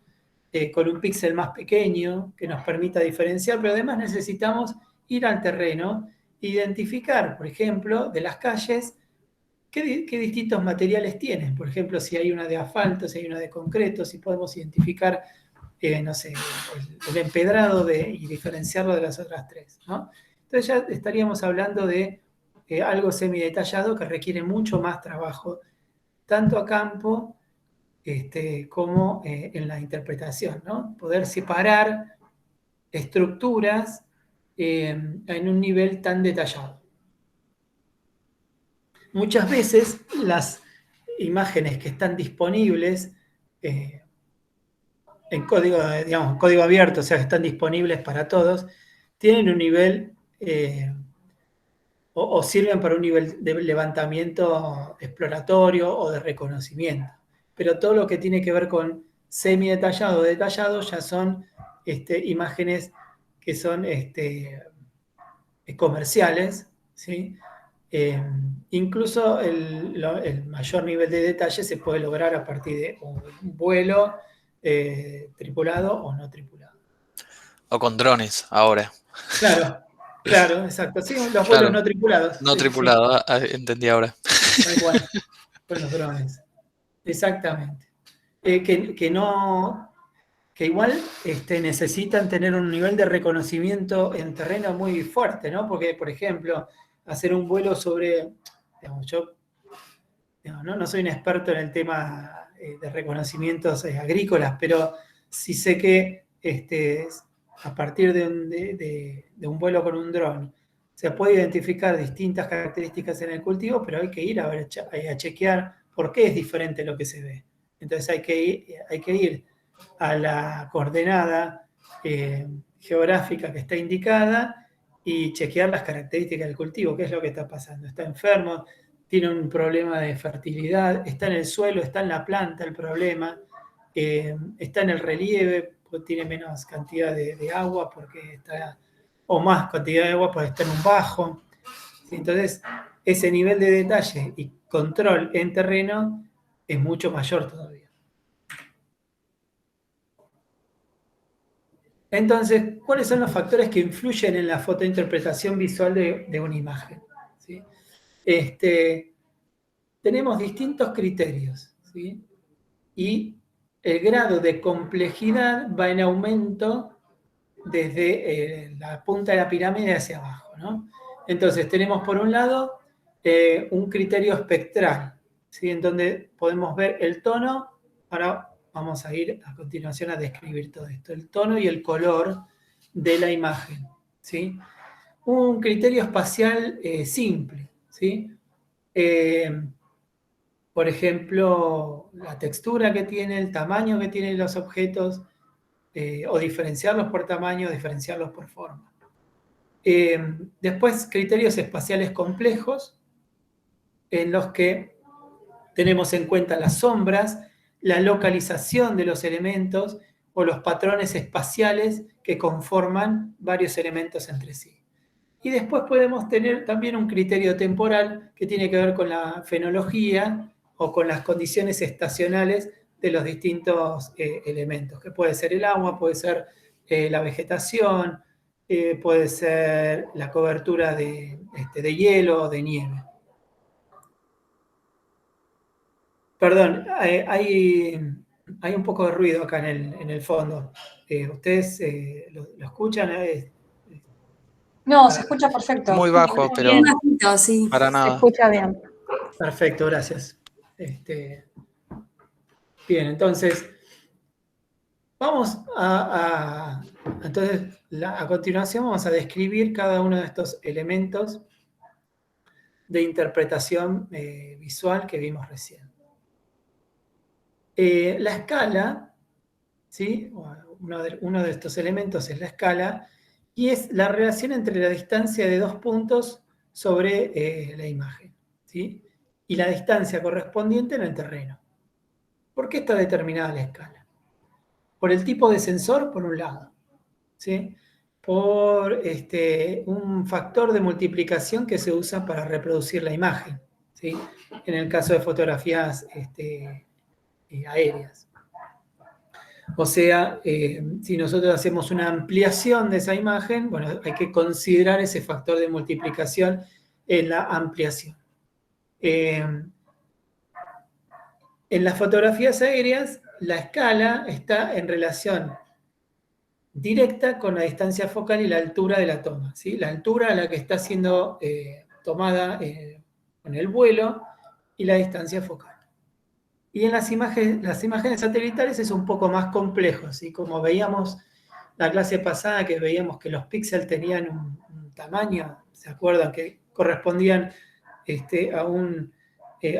con un píxel más pequeño que nos permita diferenciar, pero además necesitamos ir al terreno, identificar, por ejemplo, de las calles, qué distintos materiales tienen. Por ejemplo, si hay una de asfalto, si hay una de concreto, si podemos identificar, no sé, el empedrado y diferenciarlo de las otras tres, ¿no? Entonces ya estaríamos hablando de algo semidetallado que requiere mucho más trabajo, tanto a campo como en la interpretación, ¿no? Poder separar estructuras en un nivel tan detallado. Muchas veces las imágenes que están disponibles en código, digamos, código abierto, o sea, que están disponibles para todos, tienen un nivel o sirven para un nivel de levantamiento exploratorio o de reconocimiento. Pero todo lo que tiene que ver con semi-detallado o detallado ya son imágenes que son comerciales, ¿sí? Incluso el mayor nivel de detalle se puede lograr a partir de un vuelo tripulado o no tripulado. O con drones ahora. Claro, exacto. Sí, los vuelos Claro, no tripulados. no Sí. tripulado, entendí ahora. Tal cual, con los drones. Exactamente. Que igual necesitan tener un nivel de reconocimiento en terreno muy fuerte, ¿no? Porque, por ejemplo, hacer un vuelo sobre, digamos, yo no soy un experto en el tema de reconocimientos agrícolas, pero sí sé que a partir de un vuelo con un dron se puede identificar distintas características en el cultivo, pero hay que ir a chequear por qué es diferente lo que se ve. Entonces hay que ir a la coordenada geográfica que está indicada y chequear las características del cultivo, qué es lo que está pasando. ¿Está enfermo? ¿Tiene un problema de fertilidad? ¿Está en el suelo? ¿Está en la planta el problema? ¿Está en el relieve? Pues tiene menos cantidad de agua porque está, o más cantidad de agua porque está en un bajo. Entonces, ese nivel de detalle y control en terreno es mucho mayor todavía. Entonces, ¿cuáles son los factores que influyen en la fotointerpretación visual de una imagen? ¿Sí? Tenemos distintos criterios, ¿sí? Y el grado de complejidad va en aumento desde la punta de la pirámide hacia abajo, ¿no? Entonces, tenemos por un lado un criterio espectral, ¿sí? En donde podemos ver el tono. Ahora vamos a ir a continuación a describir todo esto, el tono y el color de la imagen, ¿sí? Un criterio espacial simple, ¿sí? Por ejemplo, la textura que tiene, el tamaño que tienen los objetos, o diferenciarlos por tamaño, o diferenciarlos por forma. Después, criterios espaciales complejos, en los que tenemos en cuenta las sombras, la localización de los elementos o los patrones espaciales que conforman varios elementos entre sí. Y después podemos tener también un criterio temporal que tiene que ver con la fenología o con las condiciones estacionales de los distintos elementos, que puede ser el agua, puede ser la vegetación, puede ser la cobertura de hielo o de nieve. Perdón, hay un poco de ruido acá en el fondo. ¿Ustedes lo escuchan? No, se escucha perfecto. Muy bajo, pero Bien bajito, sí. para Se nada. escucha bien. Perfecto, gracias. Bien, entonces, vamos entonces, a continuación vamos a describir cada uno de estos elementos de interpretación visual que vimos recién. La escala, ¿sí? Uno de estos elementos es la escala, y es la relación entre la distancia de dos puntos sobre la imagen, ¿sí? Y la distancia correspondiente en el terreno. ¿Por qué está determinada la escala? Por el tipo de sensor, por un lado, ¿sí? Por un factor de multiplicación que se usa para reproducir la imagen, ¿sí? En el caso de fotografías aéreas. O sea, si nosotros hacemos una ampliación de esa imagen, bueno, hay que considerar ese factor de multiplicación en la ampliación. En las fotografías aéreas, la escala está en relación directa con la distancia focal y la altura de la toma, ¿sí? La altura a la que está siendo tomada con el vuelo y la distancia focal. Y en las imágenes satelitales es un poco más complejo, ¿sí? Como veíamos la clase pasada, que veíamos que los píxeles tenían un tamaño, ¿se acuerdan? Que correspondían a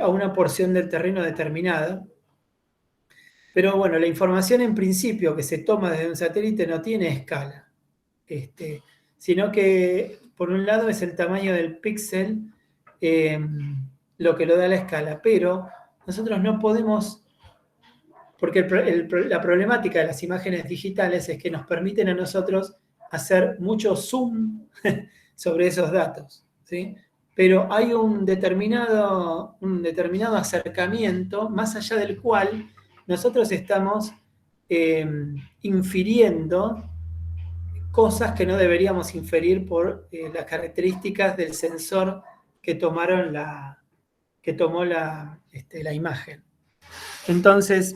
una porción del terreno determinada. Pero bueno, la información en principio que se toma desde un satélite no tiene escala, sino que por un lado es el tamaño del píxel lo que lo da la escala, pero nosotros no podemos, porque la problemática de las imágenes digitales es que nos permiten a nosotros hacer mucho zoom sobre esos datos, ¿sí? Pero hay un determinado acercamiento más allá del cual nosotros estamos infiriendo cosas que no deberíamos inferir por las características del sensor que tomó la imagen. Entonces,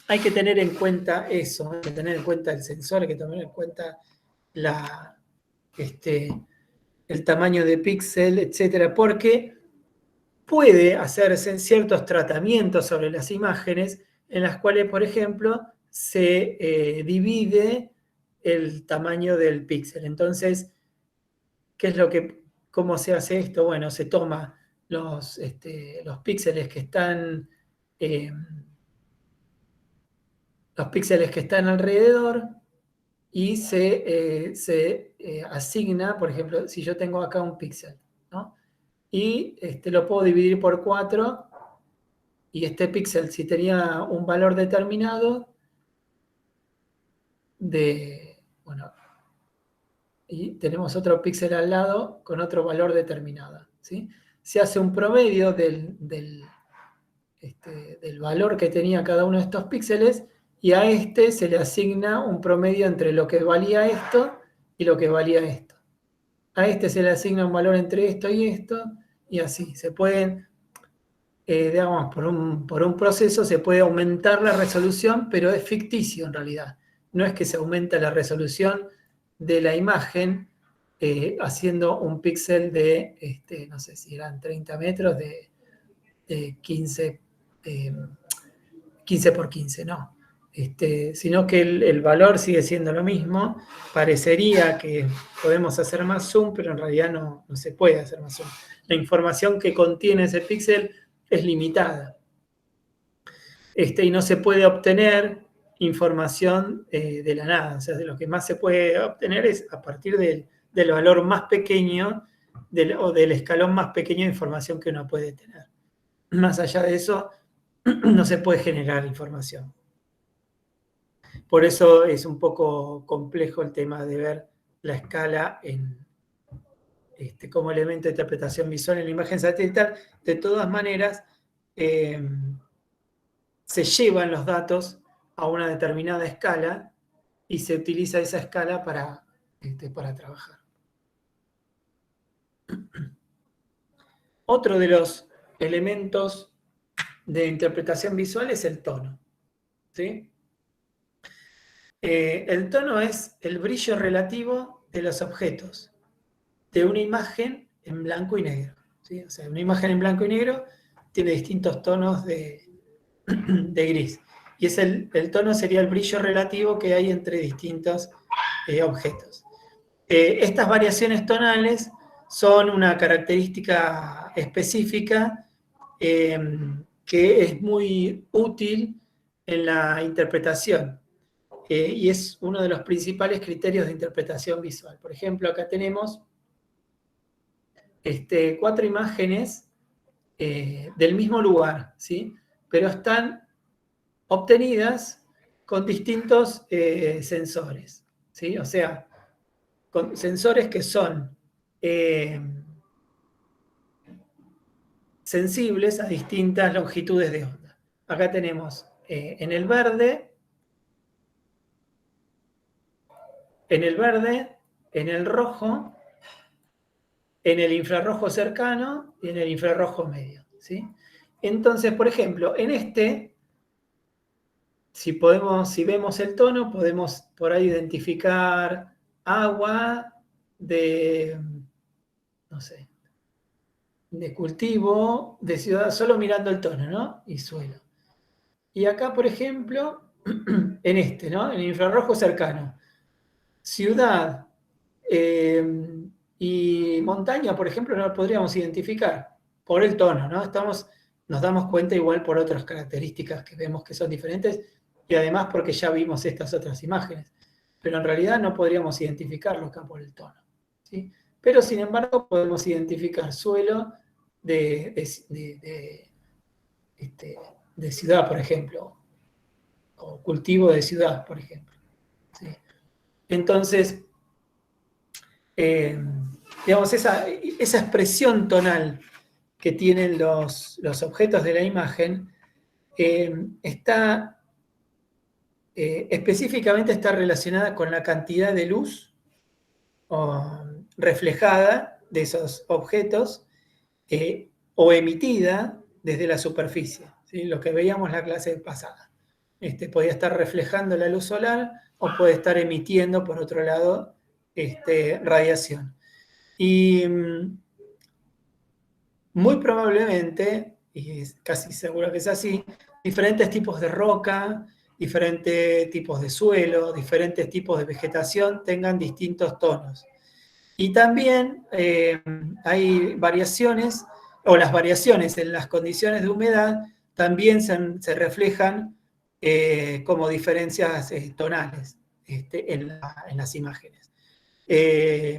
hay que tener en cuenta eso, hay que tener en cuenta el sensor, hay que tener en cuenta el tamaño de píxel, etcétera, porque puede hacerse ciertos tratamientos sobre las imágenes en las cuales, por ejemplo, se divide el tamaño del píxel. Entonces, ¿cómo se hace esto? Bueno, se toma los píxeles que están alrededor y se asigna, por ejemplo, si yo tengo acá un píxel, ¿no? Y lo puedo dividir por 4, y este píxel, si tenía un valor determinado y tenemos otro píxel al lado con otro valor determinado, ¿sí? Se hace un promedio del valor que tenía cada uno de estos píxeles, y a se le asigna un promedio entre lo que valía esto y lo que valía esto. A se le asigna un valor entre esto, y así. Se pueden, digamos, por un proceso se puede aumentar la resolución, pero es ficticio en realidad. No es que se aumenta la resolución de la imagen haciendo un píxel de, no sé si eran 30 metros, de 15 por 15, no. Sino que el valor sigue siendo lo mismo. Parecería que podemos hacer más zoom, pero en realidad no se puede hacer más zoom. La información que contiene ese píxel es limitada. Y no se puede obtener información de la nada. O sea, de lo que más se puede obtener es a partir del valor más pequeño o del escalón más pequeño de información que uno puede tener. Más allá de eso, no se puede generar información. Por eso es un poco complejo el tema de ver la escala como elemento de interpretación visual en la imagen satelital. De todas maneras, se llevan los datos a una determinada escala y se utiliza esa escala para trabajar. Otro de los elementos de interpretación visual es el tono, ¿sí? El tono es el brillo relativo de los objetos de una imagen en blanco y negro, ¿sí? O sea, una imagen en blanco y negro tiene distintos tonos de gris. Y el tono sería el brillo relativo que hay entre distintos objetos. Estas variaciones tonales son una característica específica que es muy útil en la interpretación y es uno de los principales criterios de interpretación visual. Por ejemplo, acá tenemos 4 imágenes del mismo lugar, ¿sí? Pero están obtenidas con distintos sensores, ¿sí? O sea, con sensores que son sensibles a distintas longitudes de onda. Acá tenemos en el verde, en el rojo, en el infrarrojo cercano y en el infrarrojo medio, ¿sí? Entonces, por ejemplo, en si vemos el tono, podemos por ahí identificar agua no sé, de cultivo, de ciudad, solo mirando el tono, ¿no? Y suelo. Y acá, por ejemplo, ¿no? En el infrarrojo cercano, ciudad y montaña, por ejemplo, no lo podríamos identificar por el tono, ¿no? Nos damos cuenta igual por otras características que vemos que son diferentes y además porque ya vimos estas otras imágenes. Pero en realidad no podríamos identificarlo acá por el tono, ¿sí? Pero sin embargo podemos identificar suelo de ciudad, por ejemplo, o cultivo de ciudad, por ejemplo, ¿sí? Entonces, digamos, esa expresión tonal que tienen los objetos de la imagen específicamente está relacionada con la cantidad de luz reflejada de esos objetos o emitida desde la superficie, ¿sí? Lo que veíamos en la clase pasada. Podía estar reflejando la luz solar o puede estar emitiendo, por otro lado, radiación. Y muy probablemente, y es casi seguro que es así, diferentes tipos de roca, diferentes tipos de suelo, diferentes tipos de vegetación tengan distintos tonos. Y también hay variaciones, o las variaciones en las condiciones de humedad también se reflejan como diferencias tonales en las imágenes.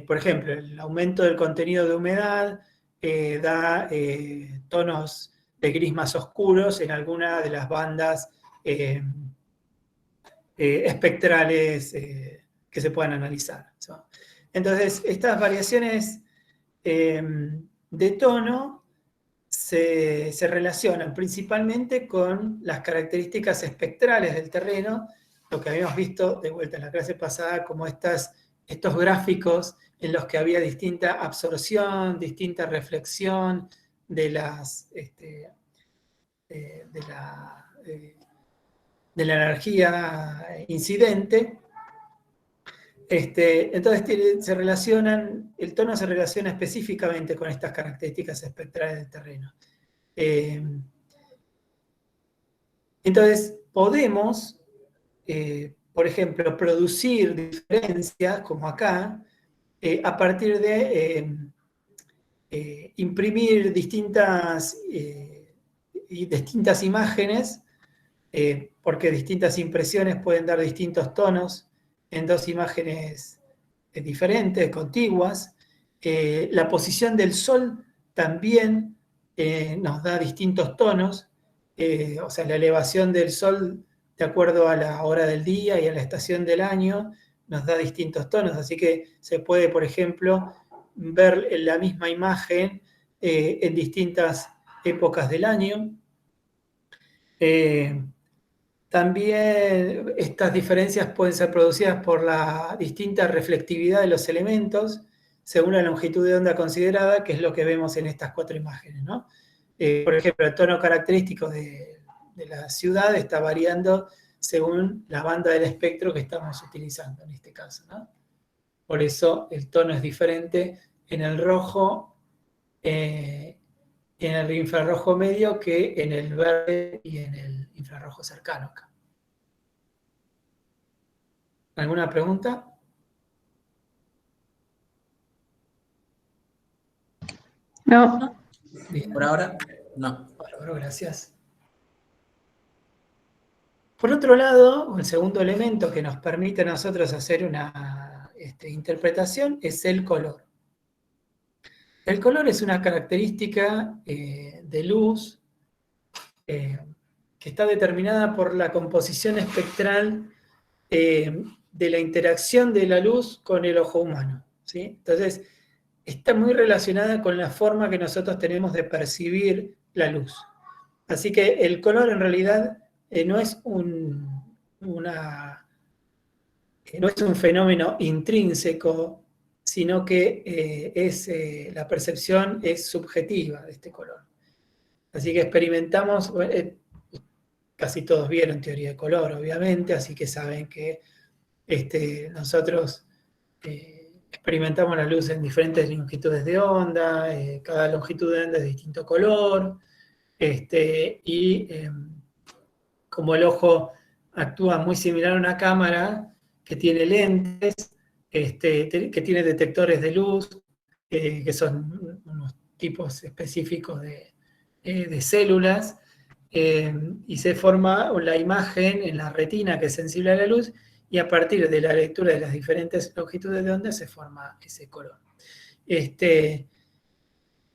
Por ejemplo, el aumento del contenido de humedad da tonos de gris más oscuros en alguna de las bandas espectrales que se puedan analizar, ¿no? Entonces, estas variaciones de tono se relacionan principalmente con las características espectrales del terreno, lo que habíamos visto de vuelta en la clase pasada, como estos gráficos en los que había distinta absorción, distinta reflexión de la energía incidente. Entonces el tono se relaciona específicamente con estas características espectrales del terreno. Entonces podemos, por ejemplo, producir diferencias, como acá, a partir de imprimir distintas imágenes porque distintas impresiones pueden dar distintos tonos en dos imágenes diferentes, contiguas. La posición del Sol también nos da distintos tonos, o sea, la elevación del Sol de acuerdo a la hora del día y a la estación del año nos da distintos tonos, así que se puede, por ejemplo, ver la misma imagen en distintas épocas del año. También estas diferencias pueden ser producidas por la distinta reflectividad de los elementos según la longitud de onda considerada, que es lo que vemos en estas 4 imágenes, ¿no? Por ejemplo, el tono característico de la ciudad está variando según la banda del espectro que estamos utilizando en este caso, ¿no? Por eso el tono es diferente en el rojo, en el infrarrojo medio que en el verde y en el infrarrojo cercano acá. ¿Alguna pregunta? No, Bien. Por ahora, no. Bárbaro, gracias. Por otro lado, el segundo elemento que nos permite a nosotros hacer una interpretación es el color. El color es una característica de luz que está determinada por la composición espectral de la interacción de la luz con el ojo humano, ¿sí? Entonces, está muy relacionada con la forma que nosotros tenemos de percibir la luz. Así que el color en realidad no es un fenómeno intrínseco, sino que la percepción es subjetiva de este color. Así que experimentamos, casi todos vieron teoría de color, obviamente, así que saben que nosotros experimentamos la luz en diferentes longitudes de onda, cada longitud de onda es de distinto color, y como el ojo actúa muy similar a una cámara que tiene lentes, que tiene detectores de luz, que son unos tipos específicos de células, y se forma la imagen en la retina que es sensible a la luz, y a partir de la lectura de las diferentes longitudes de onda se forma ese color.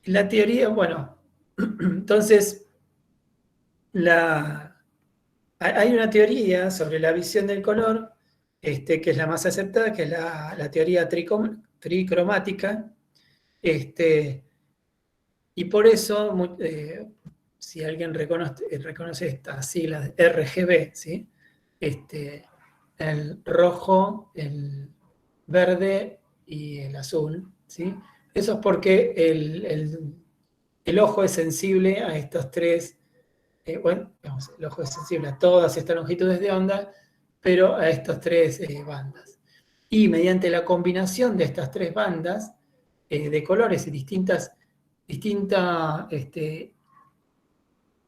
La teoría, bueno, entonces, hay una teoría sobre la visión del color, que es la más aceptada, que es la teoría tricromática, y por eso, si alguien reconoce estas siglas de RGB, ¿sí? El rojo, el verde y el azul, ¿sí? Eso es porque el ojo es sensible a estos tres, el ojo es sensible a todas estas longitudes de onda, pero a estas 3 bandas. Y mediante la combinación de estas 3 bandas de colores y distintos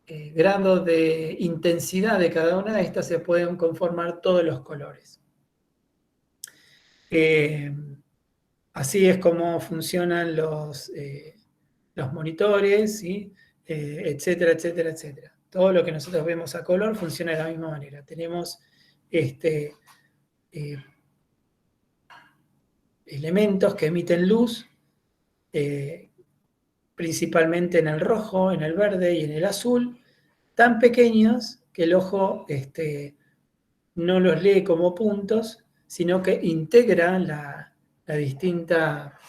grados de intensidad de cada una de estas, se pueden conformar todos los colores. Así es como funcionan los monitores, ¿sí? Etcétera, etcétera, etcétera. Todo lo que nosotros vemos a color funciona de la misma manera. Tenemos elementos que emiten luz, principalmente en el rojo, en el verde y en el azul, tan pequeños que el ojo no los lee como puntos, sino que integra la distinta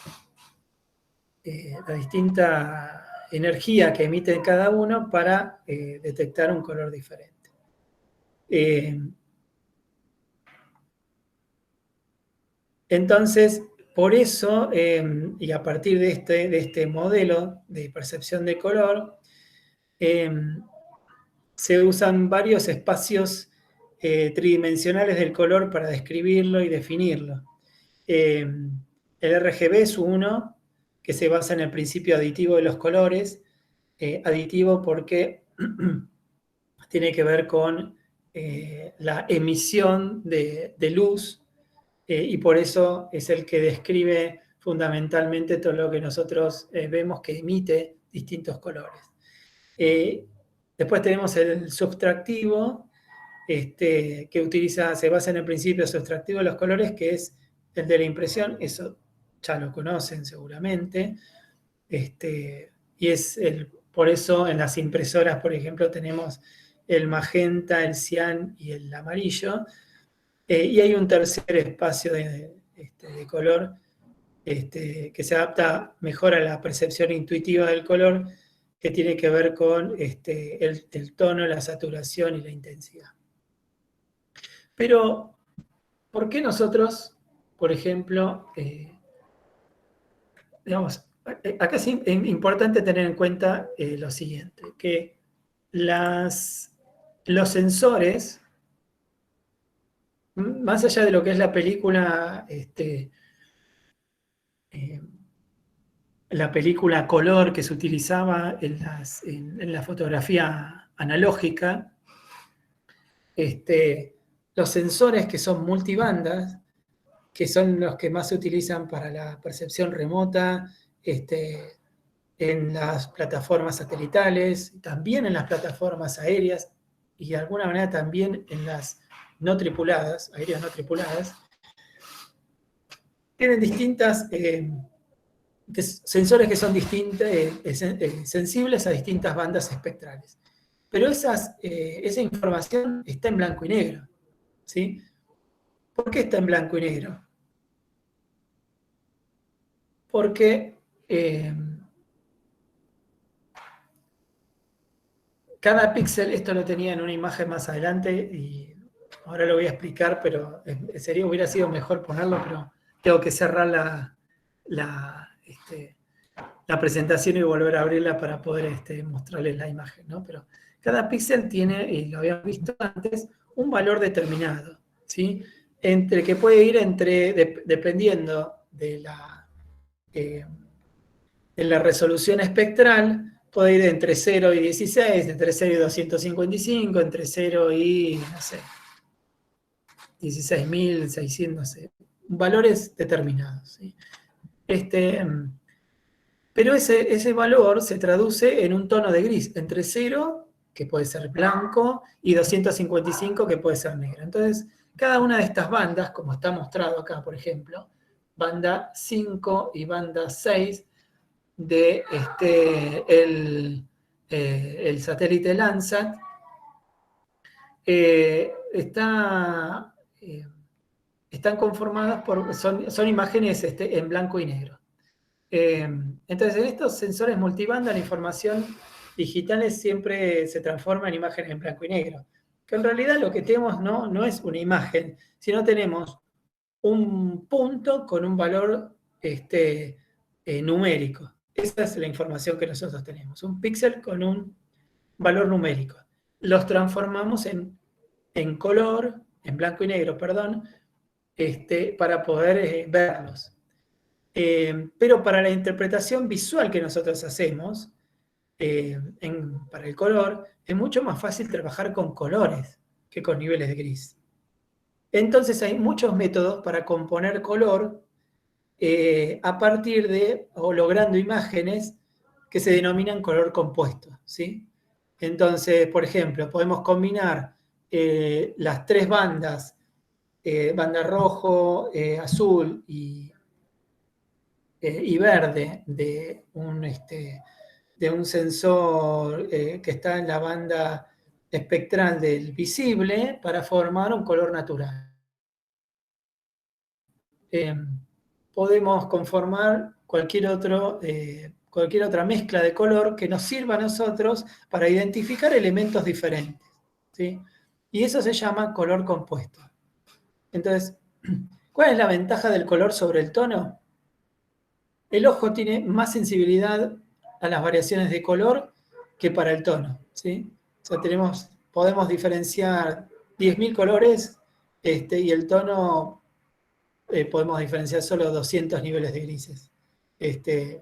energía que emite cada uno para detectar un color diferente. Entonces, por eso, y a partir de este modelo de percepción de color, se usan varios espacios tridimensionales del color para describirlo y definirlo. El RGB es uno que se basa en el principio aditivo de los colores, aditivo porque tiene que ver con la emisión de luz, y por eso es el que describe fundamentalmente todo lo que nosotros vemos que emite distintos colores. Después tenemos el subtractivo, que se basa en el principio sustractivo de los colores, que es el de la impresión. Eso ya lo conocen seguramente. Y por eso en las impresoras, por ejemplo, tenemos el magenta, el cian y el amarillo. Y hay un tercer espacio de color que se adapta mejor a la percepción intuitiva del color, que tiene que ver con el tono, la saturación y la intensidad. Pero, ¿por qué nosotros, por ejemplo, acá es importante tener en cuenta lo siguiente, que los sensores, más allá de lo que es la película, la película color que se utilizaba en la fotografía analógica, los sensores que son multibandas, que son los que más se utilizan para la percepción remota, en las plataformas satelitales, también en las plataformas aéreas y de alguna manera también en las no tripuladas, aéreas no tripuladas, tienen distintas sensores que son sensibles a distintas bandas espectrales. Pero esa información está en blanco y negro, ¿sí? ¿Por qué está en blanco y negro? Porque cada píxel, esto lo tenía en una imagen más adelante y ahora lo voy a explicar, pero hubiera sido mejor ponerlo, pero tengo que cerrar la presentación y volver a abrirla para poder mostrarles la imagen, ¿no? Pero cada píxel tiene, y lo habíamos visto antes, un valor determinado, ¿sí? Que puede ir dependiendo de la resolución espectral, puede ir entre 0 y 16, entre 0 y 255, entre 0 y, no sé, 16.600, no sé, valores determinados, ¿sí? Pero ese valor se traduce en un tono de gris, entre 0, que puede ser blanco, y 255, que puede ser negro. Entonces, cada una de estas bandas, como está mostrado acá, por ejemplo, banda 5 y banda 6 de el satélite Landsat, están conformadas son imágenes en blanco y negro. Entonces, en estos sensores multibanda, la información digital siempre se transforma en imágenes en blanco y negro. Que en realidad lo que tenemos no es una imagen, sino tenemos un punto con un valor numérico. Esa es la información que nosotros tenemos. Un píxel con un valor numérico. Los transformamos en color, en blanco y negro, perdón, para poder verlos. Pero para la interpretación visual que nosotros hacemos, para el color, es mucho más fácil trabajar con colores que con niveles de gris. Entonces hay muchos métodos para componer color a partir o logrando imágenes que se denominan color compuesto, ¿sí? Entonces, por ejemplo, podemos combinar las tres bandas, banda rojo, azul y verde de un sensor que está en la banda espectral del visible para formar un color natural. Podemos conformar cualquier otra mezcla de color que nos sirva a nosotros para identificar elementos diferentes, ¿sí? Y eso se llama color compuesto. Entonces, ¿cuál es la ventaja del color sobre el tono? El ojo tiene más sensibilidad a las variaciones de color que para el tono, ¿sí? O sea, podemos diferenciar 10.000 colores y el tono podemos diferenciar solo 200 niveles de grises,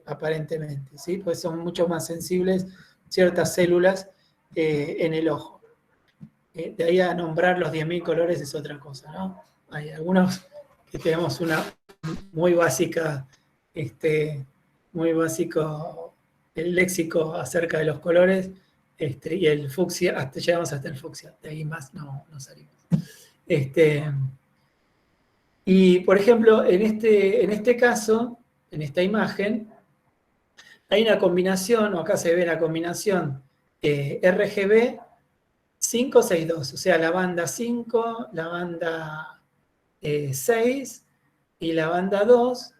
aparentemente, ¿sí? Pues son mucho más sensibles ciertas células en el ojo. De ahí a nombrar los 10.000 colores es otra cosa, ¿no? Hay algunos que tenemos una muy básica, muy básico el léxico acerca de los colores, y el fucsia, llegamos hasta el fucsia, de ahí más no salimos. Y por ejemplo, en este caso, en esta imagen, hay una combinación, o acá se ve la combinación RGB 562, o sea, la banda 5, la banda 6 y la banda 2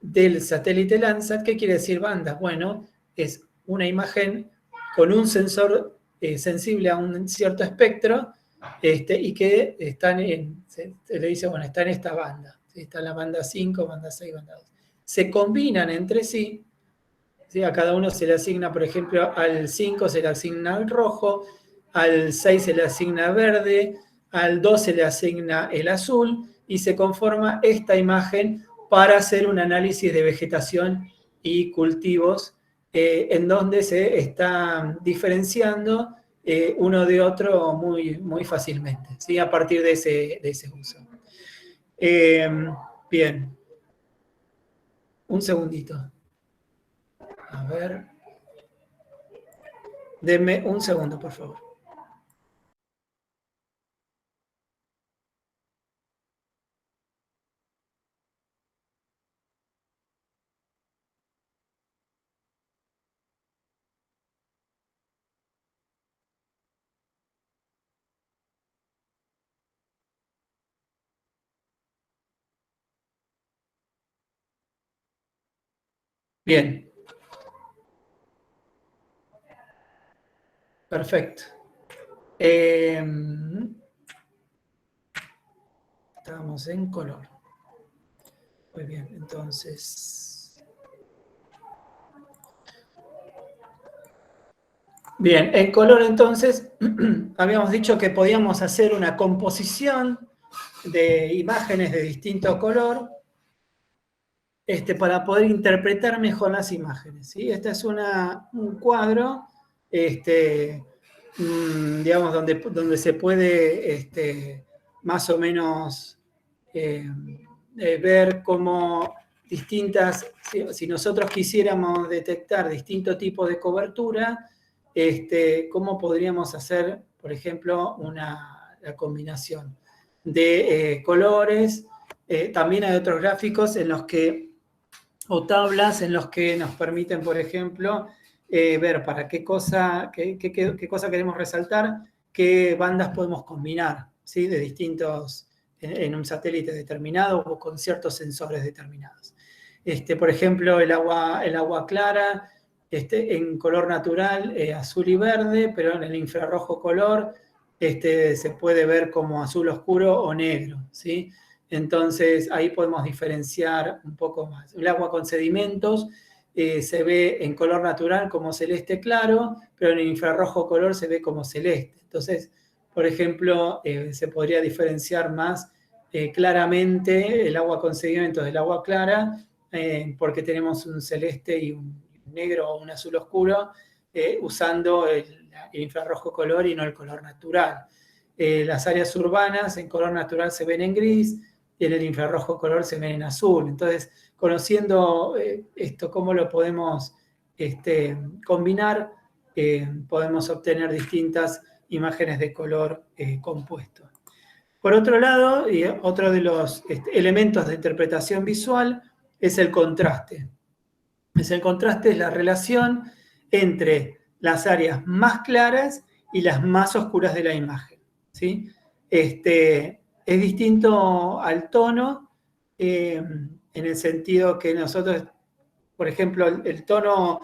del satélite Landsat. ¿Qué quiere decir banda? Bueno, es una imagen con un sensor sensible a un cierto espectro y que están se le dice, bueno, está en esta banda. ¿Sí? Está en la banda 5, banda 6, banda 2. Se combinan entre sí. ¿Sí? A cada uno se le asigna, por ejemplo, al 5 se le asigna el rojo, al 6 se le asigna verde, al 2 se le asigna el azul, y se conforma esta imagen para hacer un análisis de vegetación y cultivos, en donde se está diferenciando uno de otro muy, muy fácilmente, ¿sí? A partir de ese uso. Bien. Un segundito. A ver. Denme un segundo, por favor. Bien. Perfecto. Estamos en color. Muy bien, entonces. Bien, en color entonces, habíamos dicho que podíamos hacer una composición de imágenes de distinto color para poder interpretar mejor las imágenes, ¿sí? Este es un cuadro, digamos, donde se puede más o menos ver cómo distintas, si nosotros quisiéramos detectar distintos tipos de cobertura, cómo podríamos hacer, por ejemplo, la combinación de colores. También hay otros gráficos o tablas en los que nos permiten, por ejemplo, ver para qué cosa queremos resaltar, qué bandas podemos combinar, ¿sí? De distintos, en un satélite determinado o con ciertos sensores determinados. Por ejemplo, el agua clara, en color natural, azul y verde, pero en el infrarrojo color se puede ver como azul oscuro o negro, ¿sí? Entonces, ahí podemos diferenciar un poco más. El agua con sedimentos se ve en color natural como celeste claro, pero en el infrarrojo color se ve como celeste. Entonces, por ejemplo, se podría diferenciar más claramente el agua con sedimentos del agua clara, porque tenemos un celeste y un negro o un azul oscuro, usando el infrarrojo color y no el color natural. Las áreas urbanas en color natural se ven en gris, y en el infrarrojo color se ven en azul. Entonces, conociendo cómo lo podemos combinar, podemos obtener distintas imágenes de color compuesto. Por otro lado, y otro de los elementos de interpretación visual es el contraste. El contraste es la relación entre las áreas más claras y las más oscuras de la imagen, ¿sí? Es distinto al tono, en el sentido que nosotros, por ejemplo, el tono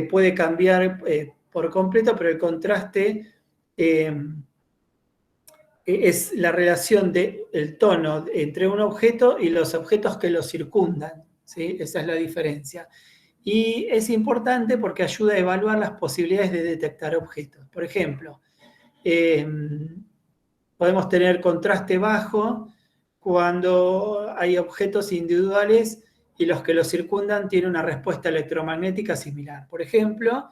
puede cambiar por completo, pero el contraste es la relación del tono entre un objeto y los objetos que lo circundan, ¿sí? Esa es la diferencia. Y es importante porque ayuda a evaluar las posibilidades de detectar objetos. Por ejemplo, podemos tener contraste bajo cuando hay objetos individuales y los que los circundan tienen una respuesta electromagnética similar. Por ejemplo,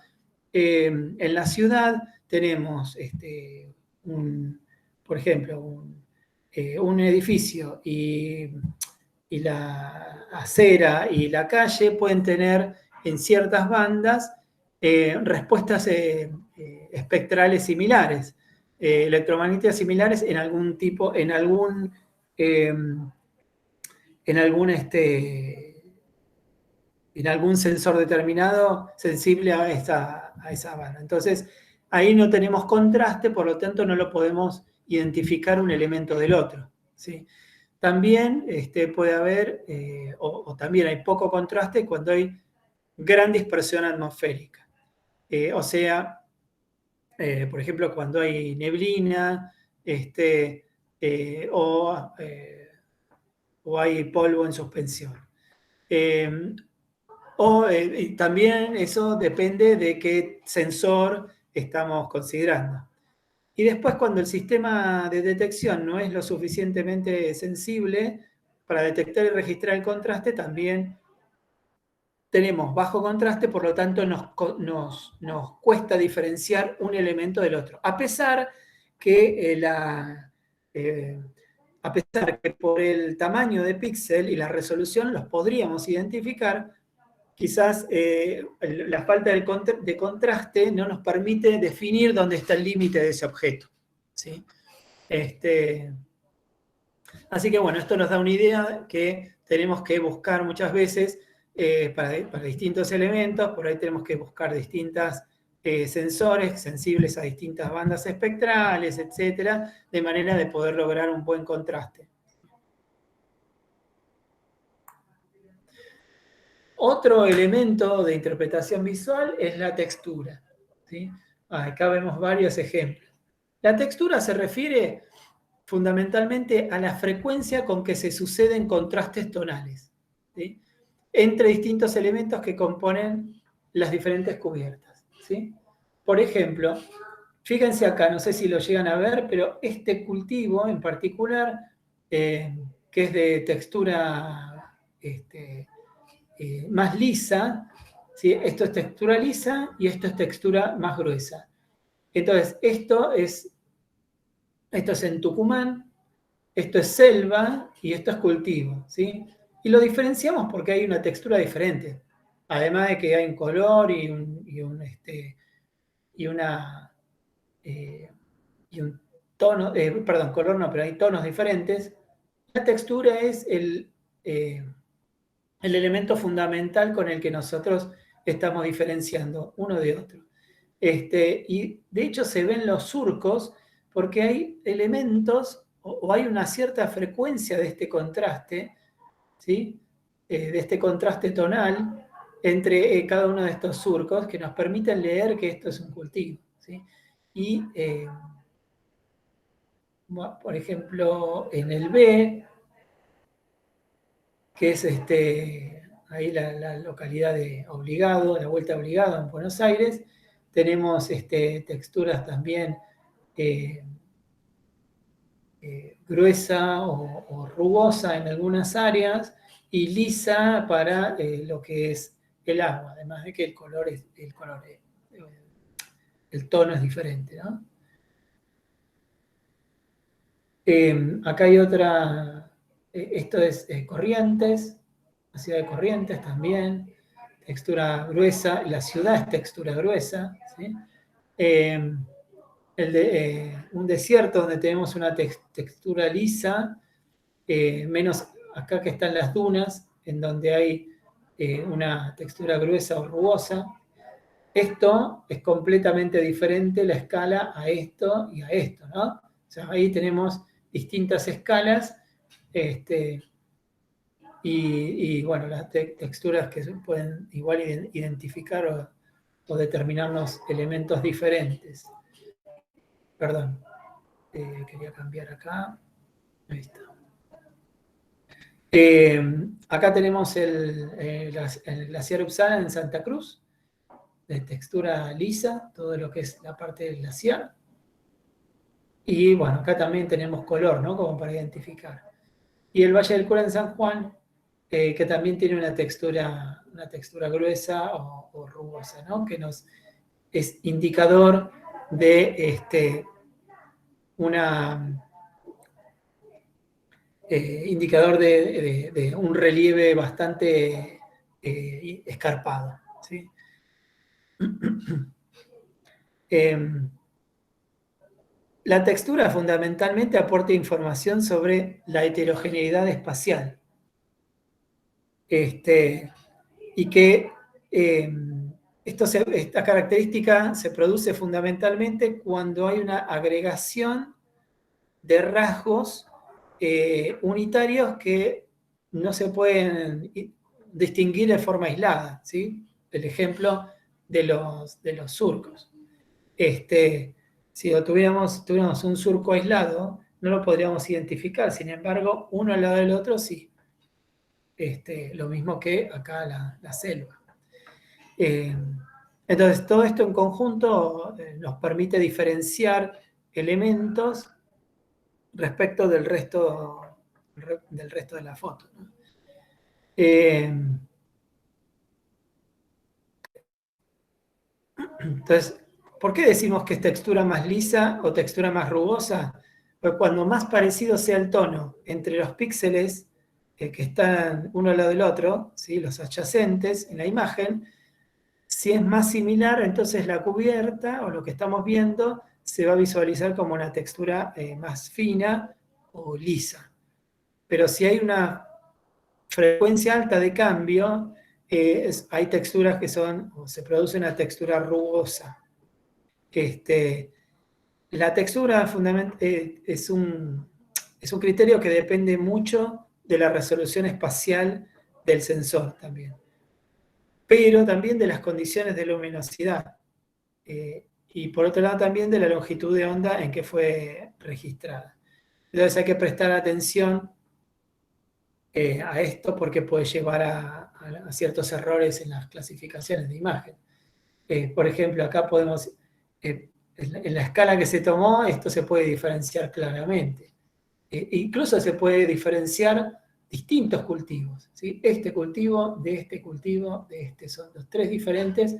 en la ciudad tenemos un edificio y la acera y la calle pueden tener en ciertas bandas respuestas espectrales similares, electromagnéticas similares en algún tipo, en algún sensor determinado sensible a esa banda. Entonces, ahí no tenemos contraste, por lo tanto no lo podemos identificar un elemento del otro, ¿sí? También puede haber, o también hay poco contraste cuando hay gran dispersión atmosférica. O sea, por ejemplo, cuando hay neblina, o hay polvo en suspensión. Y también eso depende de qué sensor estamos considerando. Y después, cuando el sistema de detección no es lo suficientemente sensible para detectar y registrar el contraste, también tenemos bajo contraste, por lo tanto nos cuesta diferenciar un elemento del otro. A pesar que por el tamaño de píxel y la resolución los podríamos identificar, quizás la falta de contraste no nos permite definir dónde está el límite de ese objeto, ¿sí? Así que bueno, esto nos da una idea que tenemos que buscar muchas veces para distintos elementos. Por ahí tenemos que buscar distintos sensores sensibles a distintas bandas espectrales, etcétera, de manera de poder lograr un buen contraste. Otro elemento de interpretación visual es la textura, ¿sí? Acá vemos varios ejemplos. La textura se refiere fundamentalmente a la frecuencia con que se suceden contrastes tonales, ¿sí?, entre distintos elementos que componen las diferentes cubiertas, ¿sí? Por ejemplo, fíjense acá, no sé si lo llegan a ver, pero este cultivo en particular, que es de textura más lisa, ¿sí? Esto es textura lisa y esto es textura más gruesa. Entonces, esto es en Tucumán, esto es selva y esto es cultivo, ¿sí? Y lo diferenciamos porque hay una textura diferente, además de que hay un color y un tono, perdón, color no, pero hay tonos diferentes. La textura es el elemento fundamental con el que nosotros estamos diferenciando uno de otro. Y de hecho se ven los surcos porque hay elementos o hay una cierta frecuencia de este contraste, ¿sí?, de este contraste tonal entre cada uno de estos surcos que nos permiten leer que esto es un cultivo, ¿sí? Y, por ejemplo, en el B, que es ahí la localidad de Obligado, la Vuelta a Obligado en Buenos Aires, tenemos texturas también gruesa o rugosa en algunas áreas y lisa para lo que es el agua, además de que el tono es diferente, ¿no? Acá hay otra, esto es Corrientes, la ciudad de Corrientes también, textura gruesa, la ciudad es textura gruesa, ¿sí? Un desierto donde tenemos una textura lisa, menos acá que están las dunas, en donde hay una textura gruesa o rugosa. Esto es completamente diferente la escala a esto y a esto, ¿no? O sea, ahí tenemos distintas escalas, y bueno, las texturas que se pueden igual identificar o determinarnos elementos diferentes. Perdón, quería cambiar acá. Ahí está. Acá tenemos el glaciar Uppsala en Santa Cruz, de textura lisa, todo lo que es la parte del glaciar. Y bueno, acá también tenemos color, ¿no?, como para identificar. Y el Valle del Cura en San Juan, que también tiene una textura gruesa o rugosa, ¿no?, que es indicador de indicador de un relieve bastante escarpado, ¿sí? La textura fundamentalmente aporta información sobre la heterogeneidad espacial. Y que esta característica se produce fundamentalmente cuando hay una agregación de rasgos unitarios que no se pueden distinguir de forma aislada, ¿sí? El ejemplo de los surcos. Si tuviéramos un surco aislado, no lo podríamos identificar, sin embargo, uno al lado del otro sí. Lo mismo que acá la selva. Entonces, todo esto en conjunto nos permite diferenciar elementos respecto del resto de la foto, ¿no? Entonces, ¿por qué decimos que es textura más lisa o textura más rugosa? Pues cuando más parecido sea el tono entre los píxeles que están uno al lado del otro, ¿sí? Los adyacentes en la imagen, si es más similar, entonces la cubierta o lo que estamos viendo se va a visualizar como una textura más fina o lisa. Pero si hay una frecuencia alta de cambio, hay texturas que se produce una textura rugosa. La textura es un criterio que depende mucho de la resolución espacial del sensor también, pero también de las condiciones de luminosidad y por otro lado también de la longitud de onda en que fue registrada. Entonces hay que prestar atención a esto porque puede llevar a ciertos errores en las clasificaciones de imagen. Por ejemplo, acá podemos, en la escala que se tomó, esto se puede diferenciar claramente. Incluso se puede diferenciar distintos cultivos, ¿sí? Este cultivo, de este, son los tres diferentes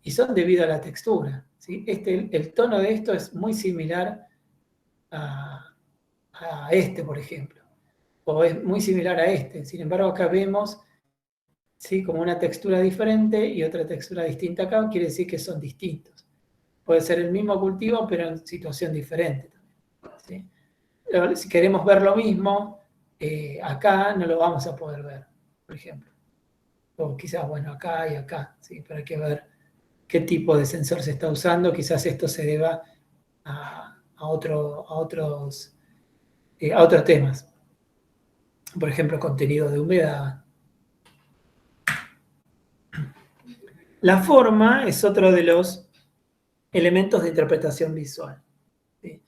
y son debido a la textura, ¿sí? El tono de esto es muy similar a este, por ejemplo, o es muy similar a este. Sin embargo, acá vemos, ¿sí? Como una textura diferente y otra textura distinta acá, quiere decir que son distintos. Puede ser el mismo cultivo, pero en situación diferente también, ¿sí? Si queremos ver lo mismo, acá no lo vamos a poder ver, por ejemplo. O quizás, bueno, acá y acá, ¿sí? Pero hay que ver qué tipo de sensor se está usando. Quizás esto se deba a otros temas. Por ejemplo, contenido de humedad. La forma es otro de los elementos de interpretación visual, ¿sí?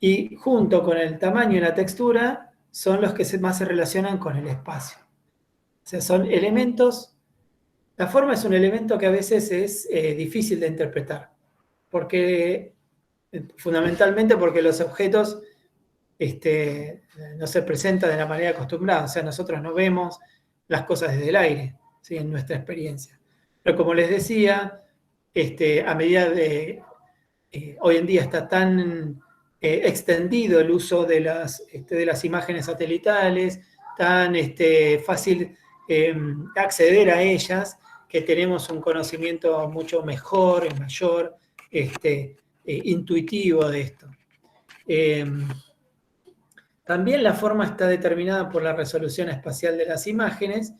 Y junto con el tamaño y la textura son los que más se relacionan con el espacio. O sea, son elementos. La forma es un elemento que a veces es difícil de interpretar, fundamentalmente porque los objetos no se presentan de la manera acostumbrada. O sea, nosotros no vemos las cosas desde el aire, ¿sí? En nuestra experiencia. Pero como les decía, a medida de hoy en día está tan extendido el uso de las imágenes satelitales, tan fácil acceder a ellas, que tenemos un conocimiento mucho mejor, mayor, intuitivo de esto. También la forma está determinada por la resolución espacial de las imágenes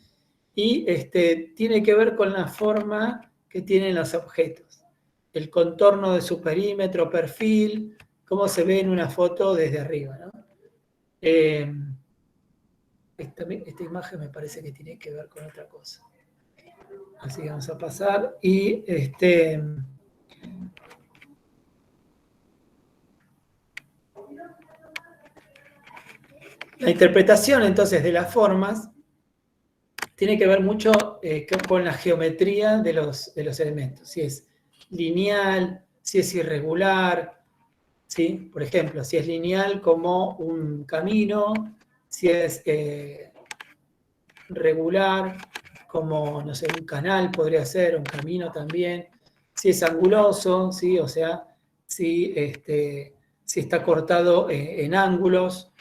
y tiene que ver con la forma que tienen los objetos, el contorno de su perímetro, perfil, cómo se ve en una foto desde arriba, ¿no? Esta imagen me parece que tiene que ver con otra cosa. Así que vamos a pasar y la interpretación entonces de las formas tiene que ver mucho con la geometría de los elementos, si es lineal, si es irregular, ¿sí? Por ejemplo, si es lineal como un camino, si es regular como, no sé, un canal podría ser, un camino también, si es anguloso, ¿sí? O sea, si está cortado en ángulos,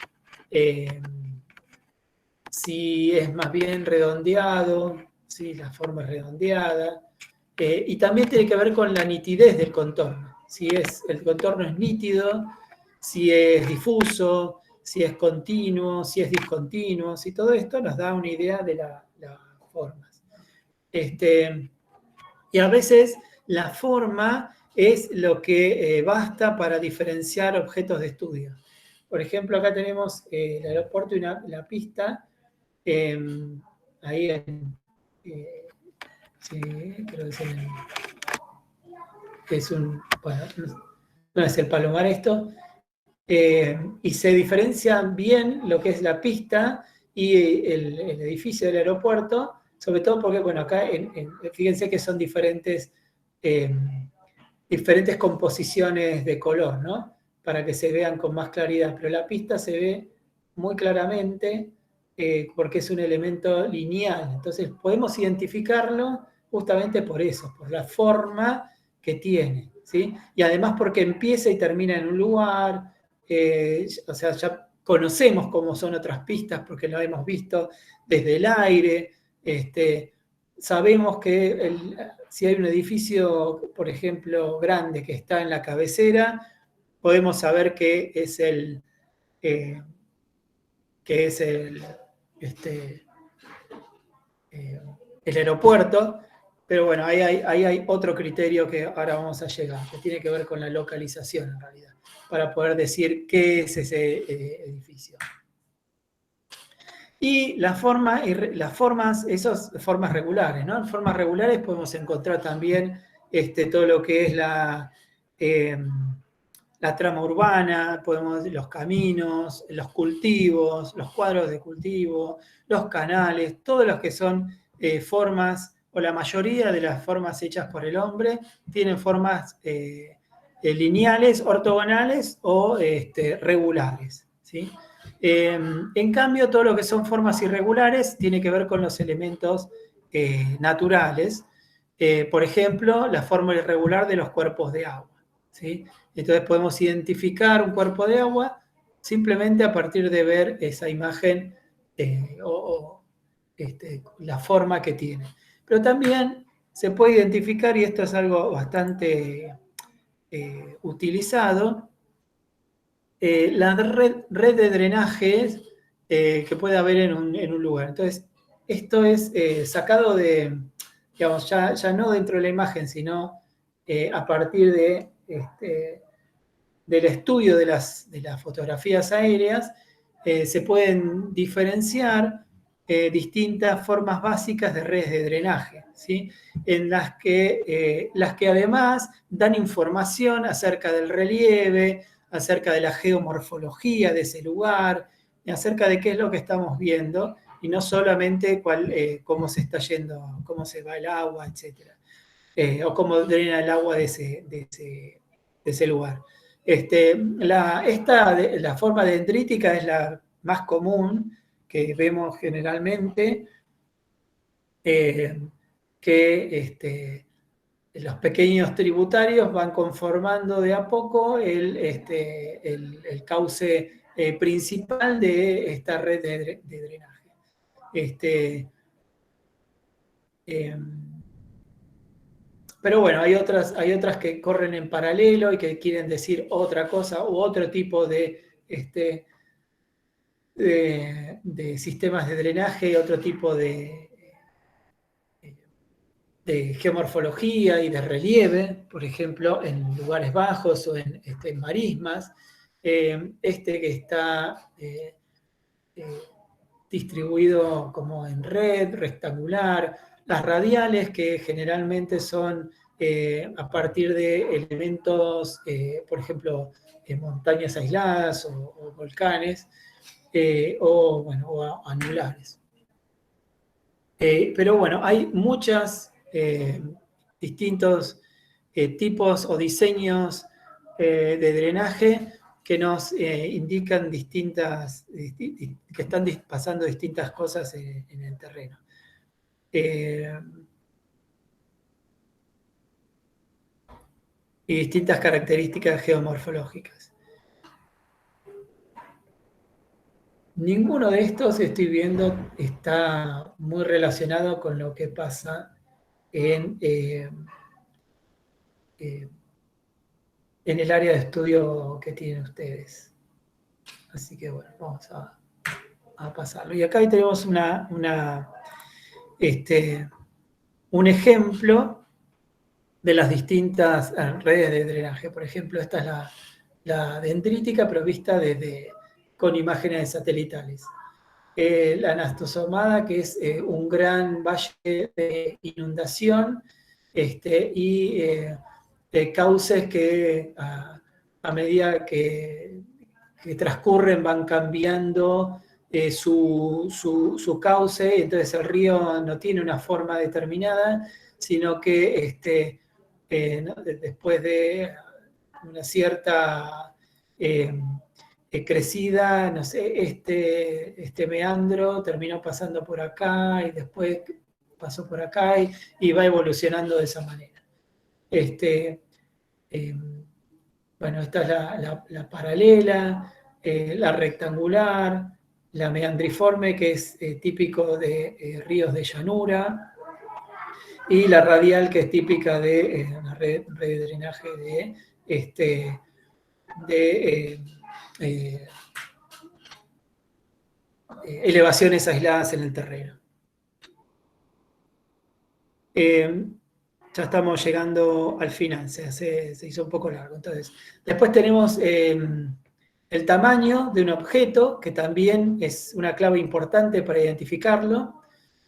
si es más bien redondeado, ¿sí? La forma es redondeada, y también tiene que ver con la nitidez del contorno, si el contorno es nítido, si es difuso, si es continuo, si es discontinuo, si todo esto nos da una idea de las formas. Y a veces la forma es lo que basta para diferenciar objetos de estudio. Por ejemplo, acá tenemos el aeropuerto y la pista, ahí sí, creo que es bueno, no es el Palomar esto, y se diferencian bien lo que es la pista y el edificio del aeropuerto, sobre todo porque, bueno, acá fíjense que son diferentes composiciones de color, ¿no? Para que se vean con más claridad, pero la pista se ve muy claramente porque es un elemento lineal, entonces podemos identificarlo justamente por eso, por la forma que tiene, ¿sí? Y además porque empieza y termina en un lugar, o sea, ya conocemos cómo son otras pistas porque lo hemos visto desde el aire, sabemos que si hay un edificio, por ejemplo, grande que está en la cabecera, podemos saber que es el aeropuerto, pero bueno, ahí hay otro criterio que ahora vamos a llegar, que tiene que ver con la localización en realidad, para poder decir qué es ese edificio. Y las formas, esas formas regulares, ¿no? En formas regulares podemos encontrar también todo lo que es la trama urbana, los caminos, los cultivos, los cuadros de cultivo, los canales, todos los que son formas, o la mayoría de las formas hechas por el hombre, tienen formas lineales, ortogonales o regulares, ¿sí? En cambio, todo lo que son formas irregulares tiene que ver con los elementos naturales. Por ejemplo, la forma irregular de los cuerpos de agua, ¿sí? Entonces podemos identificar un cuerpo de agua simplemente a partir de ver esa imagen la forma que tiene. Pero también se puede identificar, y esto es algo bastante utilizado, la red de drenajes que puede haber en un lugar. Entonces, esto es sacado de, digamos, ya no dentro de la imagen, sino a partir del estudio de las fotografías aéreas, se pueden diferenciar distintas formas básicas de redes de drenaje, ¿sí? En las que además dan información acerca del relieve, acerca de la geomorfología de ese lugar, acerca de qué es lo que estamos viendo, y no solamente cómo se está yendo, cómo se va el agua, etc. O cómo drena el agua de ese lugar. La forma dendrítica es la más común que vemos generalmente, que los pequeños tributarios van conformando de a poco el cauce principal de esta red de drenaje. Pero bueno, hay otras que corren en paralelo y que quieren decir otra cosa u otro tipo de sistemas de drenaje, otro tipo de geomorfología y de relieve, por ejemplo, en lugares bajos o en marismas. Que está distribuido como en red, rectangular. Las radiales, que generalmente son a partir de elementos, por ejemplo, montañas aisladas o volcanes, o anulares. Pero bueno, hay muchos distintos tipos o diseños de drenaje que nos indican que están pasando distintas cosas en el terreno. Y distintas características geomorfológicas. Ninguno de estos, estoy viendo, está muy relacionado con lo que pasa en en el área de estudio que tienen ustedes. Así que bueno, vamos a pasarlo. Y acá tenemos un ejemplo de las distintas redes de drenaje. Por ejemplo, esta es la dendrítica, pero vista con imágenes satelitales. La anastasomada, que es un gran valle de inundación, y de cauces que a medida que transcurren van cambiando su cauce, entonces el río no tiene una forma determinada, sino que después de una cierta crecida, no sé, este meandro terminó pasando por acá y después pasó por acá y va evolucionando de esa manera. Bueno, esta es la paralela, la rectangular, la meandriforme, que es típico de ríos de llanura, y la radial, que es típica de una red de drenaje de elevaciones aisladas en el terreno. Ya estamos llegando al final, se hizo un poco largo. Entonces, después tenemos el tamaño de un objeto, que también es una clave importante para identificarlo,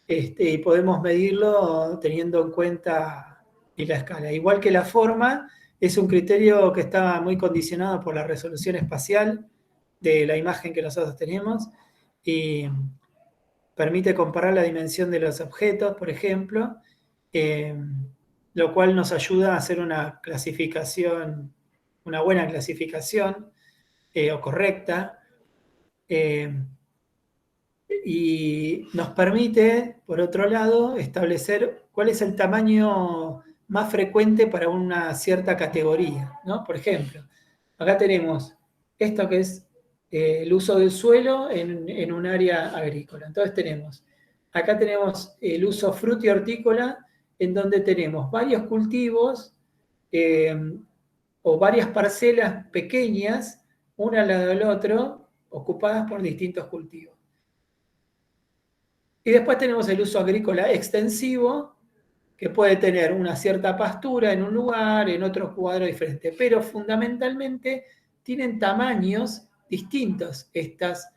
y podemos medirlo teniendo en cuenta la escala. Igual que la forma, es un criterio que está muy condicionado por la resolución espacial de la imagen que nosotros tenemos, y permite comparar la dimensión de los objetos, por ejemplo, lo cual nos ayuda a hacer una clasificación, una buena clasificación o correcta, y nos permite, por otro lado, establecer cuál es el tamaño más frecuente para una cierta categoría, ¿no? Por ejemplo, acá tenemos esto que es el uso del suelo en un área agrícola. Entonces acá tenemos el uso frutihortícola, en donde tenemos varios cultivos o varias parcelas pequeñas, una al lado del otro, ocupadas por distintos cultivos. Y después tenemos el uso agrícola extensivo, que puede tener una cierta pastura en un lugar, en otro cuadro diferente, pero fundamentalmente tienen tamaños distintos estas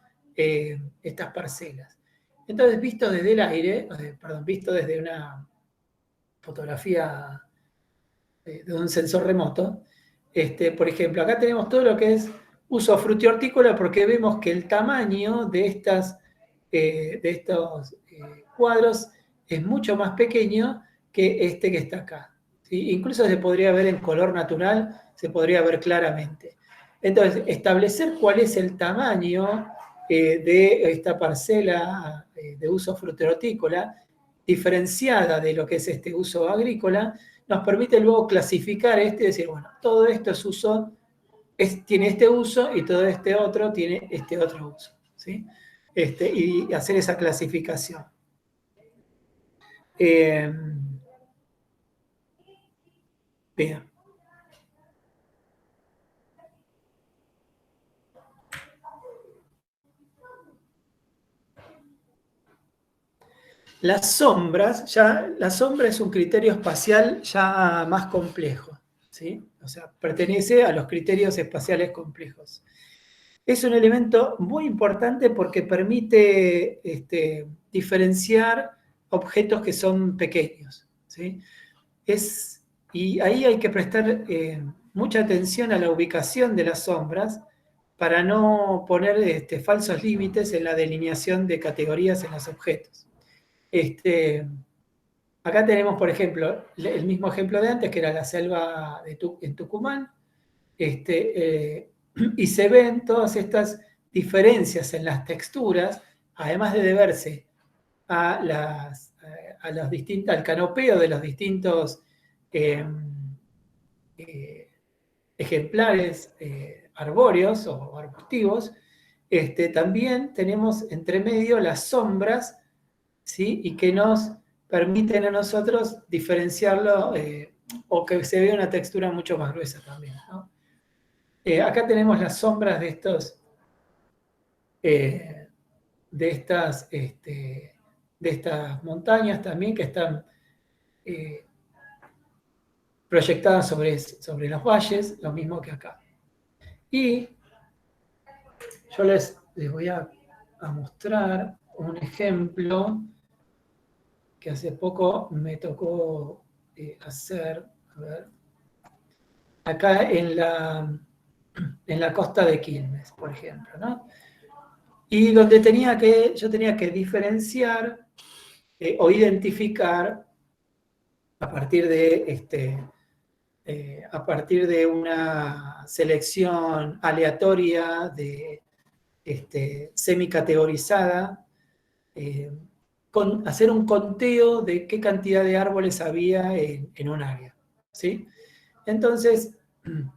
parcelas. Entonces, visto desde el aire, visto desde una fotografía de un sensor remoto, por ejemplo, acá tenemos todo lo que es uso frutihortícola, porque vemos que el tamaño de estos cuadros es mucho más pequeño que este que está acá, ¿sí? Incluso se podría ver en color natural, se podría ver claramente. Entonces, establecer cuál es el tamaño de esta parcela de uso frutihortícola, diferenciada de lo que es este uso agrícola, nos permite luego clasificar y decir, bueno, todo esto es uso, tiene este uso, y todo este otro tiene este otro uso, ¿sí? Y hacer esa clasificación. Bien. Las sombras, la sombra es un criterio espacial ya más complejo, ¿sí? O sea, pertenece a los criterios espaciales complejos. Es un elemento muy importante porque permite diferenciar objetos que son pequeños, ¿sí? Y ahí hay que prestar mucha atención a la ubicación de las sombras para no poner falsos límites en la delineación de categorías en los objetos. Acá tenemos, por ejemplo, el mismo ejemplo de antes, que era la selva en Tucumán, y se ven todas estas diferencias en las texturas, además de deberse al canopeo de los distintos ejemplares arbóreos o arbustivos. También tenemos entre medio las sombras, ¿sí? Y que nos permiten a nosotros diferenciarlo o que se vea una textura mucho más gruesa también, ¿no? Acá tenemos las sombras de estos, de estas montañas también que están proyectadas sobre los valles, lo mismo que acá. Y yo les voy a mostrar un ejemplo que hace poco me tocó hacer, a ver, acá en la costa de Quilmes, por ejemplo, ¿no? Y donde yo tenía que diferenciar o identificar a partir de una selección aleatoria semicategorizada, hacer un conteo de qué cantidad de árboles había en un área, ¿sí? Entonces,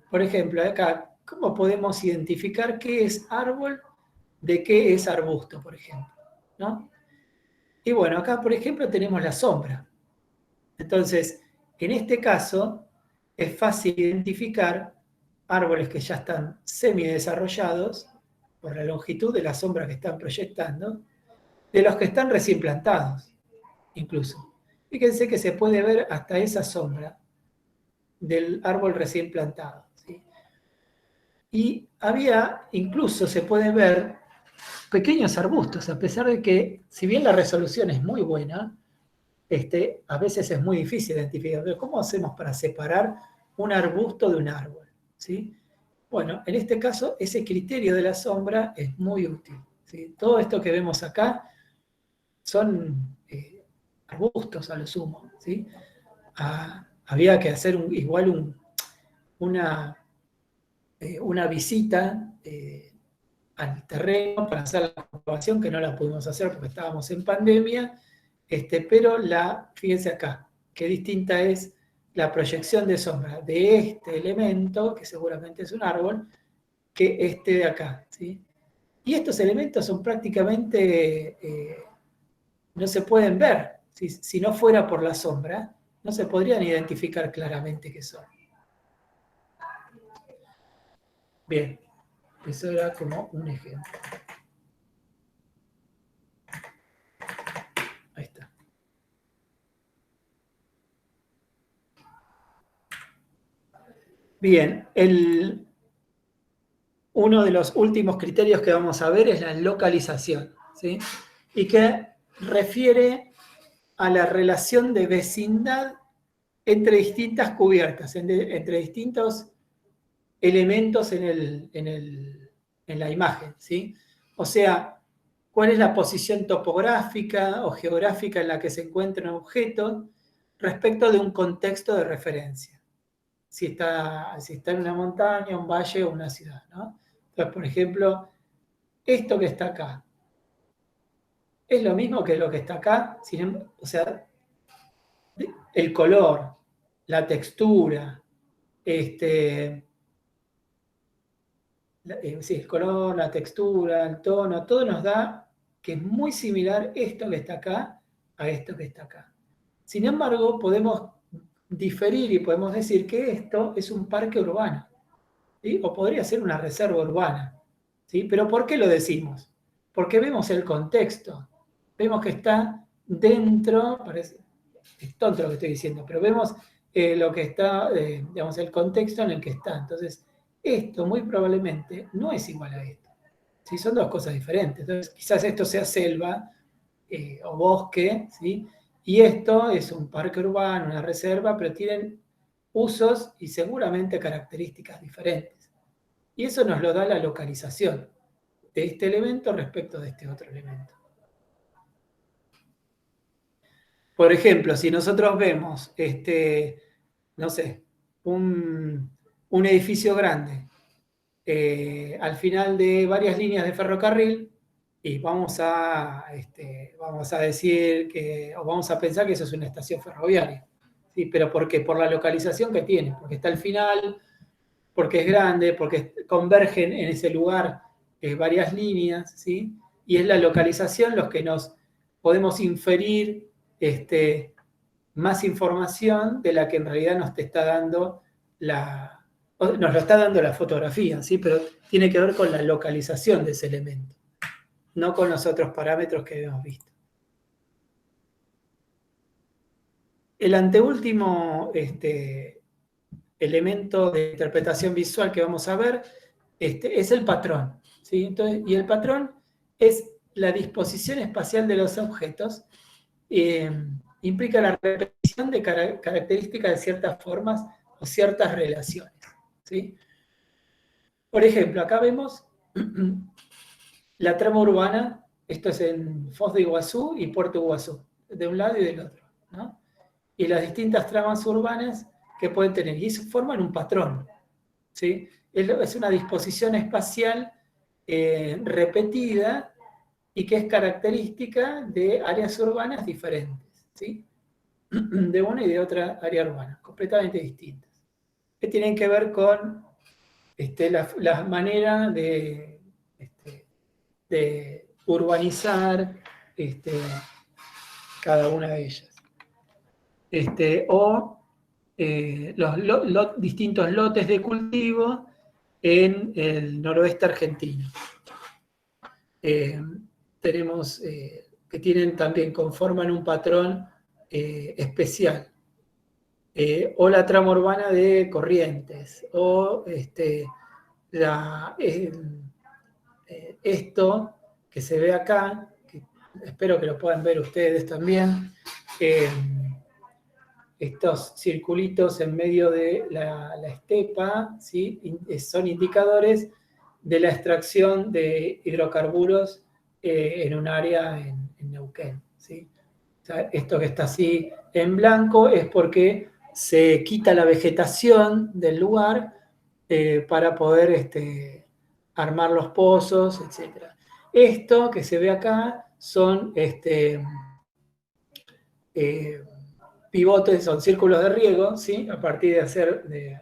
por ejemplo, acá, ¿cómo podemos identificar qué es árbol de qué es arbusto, por ejemplo, ¿no? Y bueno, acá, por ejemplo, tenemos la sombra. Entonces, en este caso, es fácil identificar árboles que ya están semidesarrollados por la longitud de la sombra que están proyectando, de los que están recién plantados, incluso. Fíjense que se puede ver hasta esa sombra del árbol recién plantado, ¿sí? Y incluso se puede ver pequeños arbustos, a pesar de que, si bien la resolución es muy buena, a veces es muy difícil identificar. Pero ¿cómo hacemos para separar un arbusto de un árbol? ¿Sí? Bueno, en este caso, ese criterio de la sombra es muy útil, ¿sí? Todo esto que vemos acá son arbustos a lo sumo, ¿sí? Había que hacer una visita al terreno para hacer la comprobación, que no la pudimos hacer porque estábamos en pandemia, pero fíjense acá, qué distinta es la proyección de sombra de este elemento, que seguramente es un árbol, que este de acá, ¿sí? Y estos elementos son prácticamente, no se pueden ver, ¿sí? Si no fuera por la sombra, no se podrían identificar claramente qué son. Bien, eso era como un ejemplo. Ahí está. Bien, uno de los últimos criterios que vamos a ver es la localización, ¿sí? Y que refiere a la relación de vecindad entre distintas cubiertas, entre distintos elementos en la imagen, ¿sí? O sea, cuál es la posición topográfica o geográfica en la que se encuentra un objeto respecto de un contexto de referencia. Si está en una montaña, un valle o una ciudad, ¿no? Entonces, por ejemplo, esto que está acá, es lo mismo que lo que está acá, o sea, el color, la textura, el color, la textura, el tono, todo nos da que es muy similar esto que está acá a esto que está acá. Sin embargo, podemos diferir y podemos decir que esto es un parque urbano, ¿sí? O podría ser una reserva urbana, ¿sí? Pero ¿por qué lo decimos? Porque vemos el contexto, vemos que está dentro, es tonto lo que estoy diciendo, pero vemos lo que está, digamos, el contexto en el que está. Entonces, esto muy probablemente no es igual a esto, ¿sí? Son dos cosas diferentes. Entonces, quizás esto sea selva o bosque, ¿sí? Y esto es un parque urbano, una reserva, pero tienen usos y seguramente características diferentes. Y eso nos lo da la localización de este elemento respecto de este otro elemento. Por ejemplo, si nosotros vemos, no sé, un edificio grande al final de varias líneas de ferrocarril, y vamos a decir o vamos a pensar que eso es una estación ferroviaria. ¿Sí? ¿Pero por qué? Por la localización que tiene, porque está al final, porque es grande, porque convergen en ese lugar varias líneas, ¿sí? Y es la localización los que nos podemos inferir más información de la que en realidad nos te está dando nos lo está dando la fotografía, ¿sí? Pero tiene que ver con la localización de ese elemento, no con los otros parámetros que hemos visto. El anteúltimo elemento de interpretación visual que vamos a ver es el patrón, ¿sí? Entonces, y el patrón es la disposición espacial de los objetos, implica la repetición de características de ciertas formas o ciertas relaciones, ¿sí? Por ejemplo, acá vemos la trama urbana, esto es en Foz de Iguazú y Puerto Iguazú, de un lado y del otro, ¿no? Y las distintas tramas urbanas que pueden tener, y eso forman un patrón, ¿sí? Es una disposición espacial repetida y que es característica de áreas urbanas diferentes, ¿sí? De una y de otra área urbana, completamente distintas, que tienen que ver con la manera de urbanizar cada una de ellas. Los distintos lotes de cultivo en el noroeste argentino. Tenemos que también conforman un patrón especial. O la trama urbana de Corrientes, o esto que se ve acá, que espero que lo puedan ver ustedes también, estos circulitos en medio de la estepa, ¿sí? Son indicadores de la extracción de hidrocarburos en un área en Neuquén, ¿sí? O sea, esto que está así en blanco es porque se quita la vegetación del lugar para poder armar los pozos, etc. Esto que se ve acá son pivotes, son círculos de riego, ¿sí? A partir de hacer de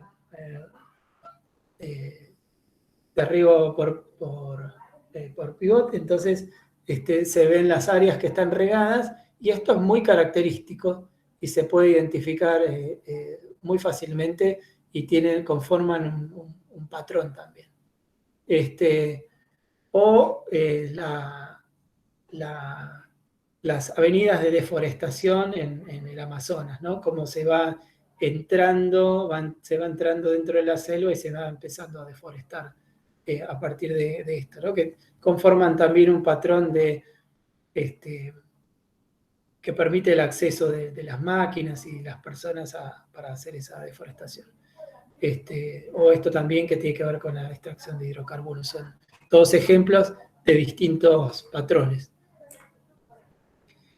riego por pivote, entonces se ven las áreas que están regadas, y esto es muy característico y se puede identificar muy fácilmente, y conforman un patrón también. Las avenidas de deforestación en el Amazonas, ¿no? Como se va entrando dentro de la selva y se va empezando a deforestar a partir de esto, ¿no? Que conforman también un patrón que permite el acceso de las máquinas y las personas para hacer esa deforestación. O esto también que tiene que ver con la extracción de hidrocarburos. Son todos ejemplos de distintos patrones.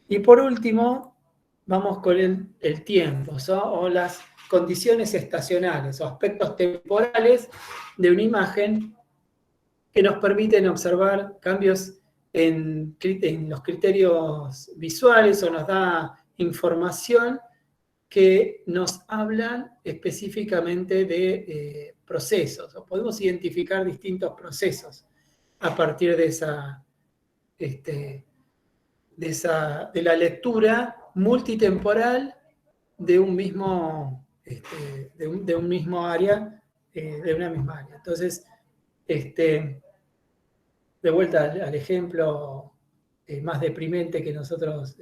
Y por último, vamos con el tiempo, ¿so? O las condiciones estacionales o aspectos temporales de una imagen que nos permiten observar cambios en los criterios visuales, o nos da información que nos hablan específicamente de procesos, o podemos identificar distintos procesos a partir de la lectura multitemporal de un mismo área, de una misma área. Entonces, de vuelta al ejemplo más deprimente que nosotros,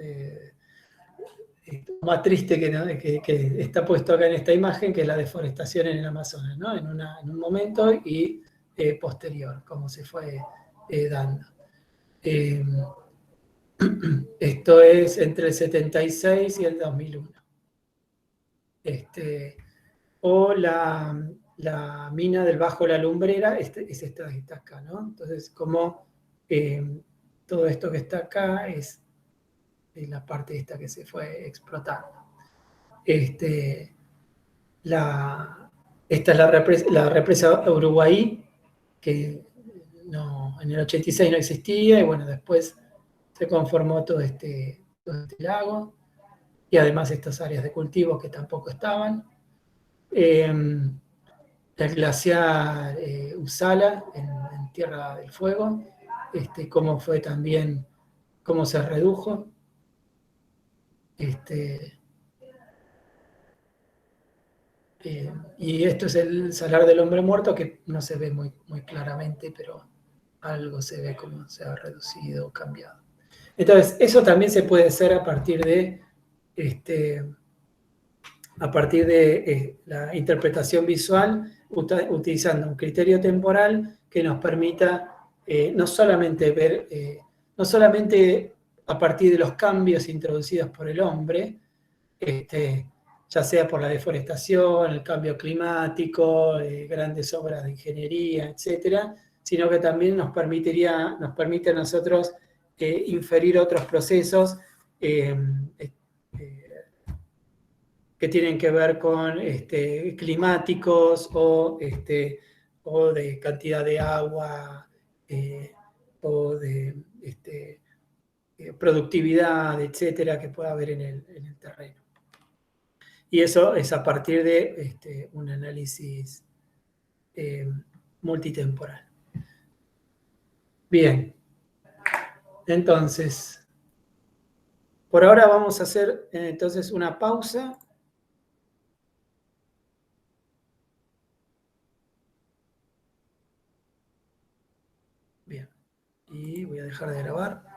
más triste que está puesto acá en esta imagen, que es la deforestación en el Amazonas, ¿no? En un momento y posterior, como se fue dando. Esto es entre el 76 y el 2001. O la mina del Bajo La Lumbrera, es esta que está acá, ¿no? Entonces, como todo esto que está acá es la parte esta que se fue explotando. Esta es la represa Uruguay, que en el 86 no existía, y bueno, después se conformó todo este lago, y además estas áreas de cultivo que tampoco estaban. El glaciar Usala en Tierra del Fuego, cómo fue también, cómo se redujo. Y esto es el salar del hombre muerto, que no se ve muy, muy claramente, pero algo se ve como se ha reducido o cambiado. Entonces, eso también se puede hacer a partir de la interpretación visual, utilizando un criterio temporal que nos permita no solamente ver, no solamente a partir de los cambios introducidos por el hombre, ya sea por la deforestación, el cambio climático, grandes obras de ingeniería, etcétera, sino que también nos permite a nosotros inferir otros procesos que tienen que ver con climáticos o de cantidad de agua o de productividad, etcétera, que pueda haber en el terreno. Y eso es a partir de un análisis multitemporal. Bien. Entonces, por ahora vamos a hacer entonces una pausa. Bien. Y voy a dejar de grabar.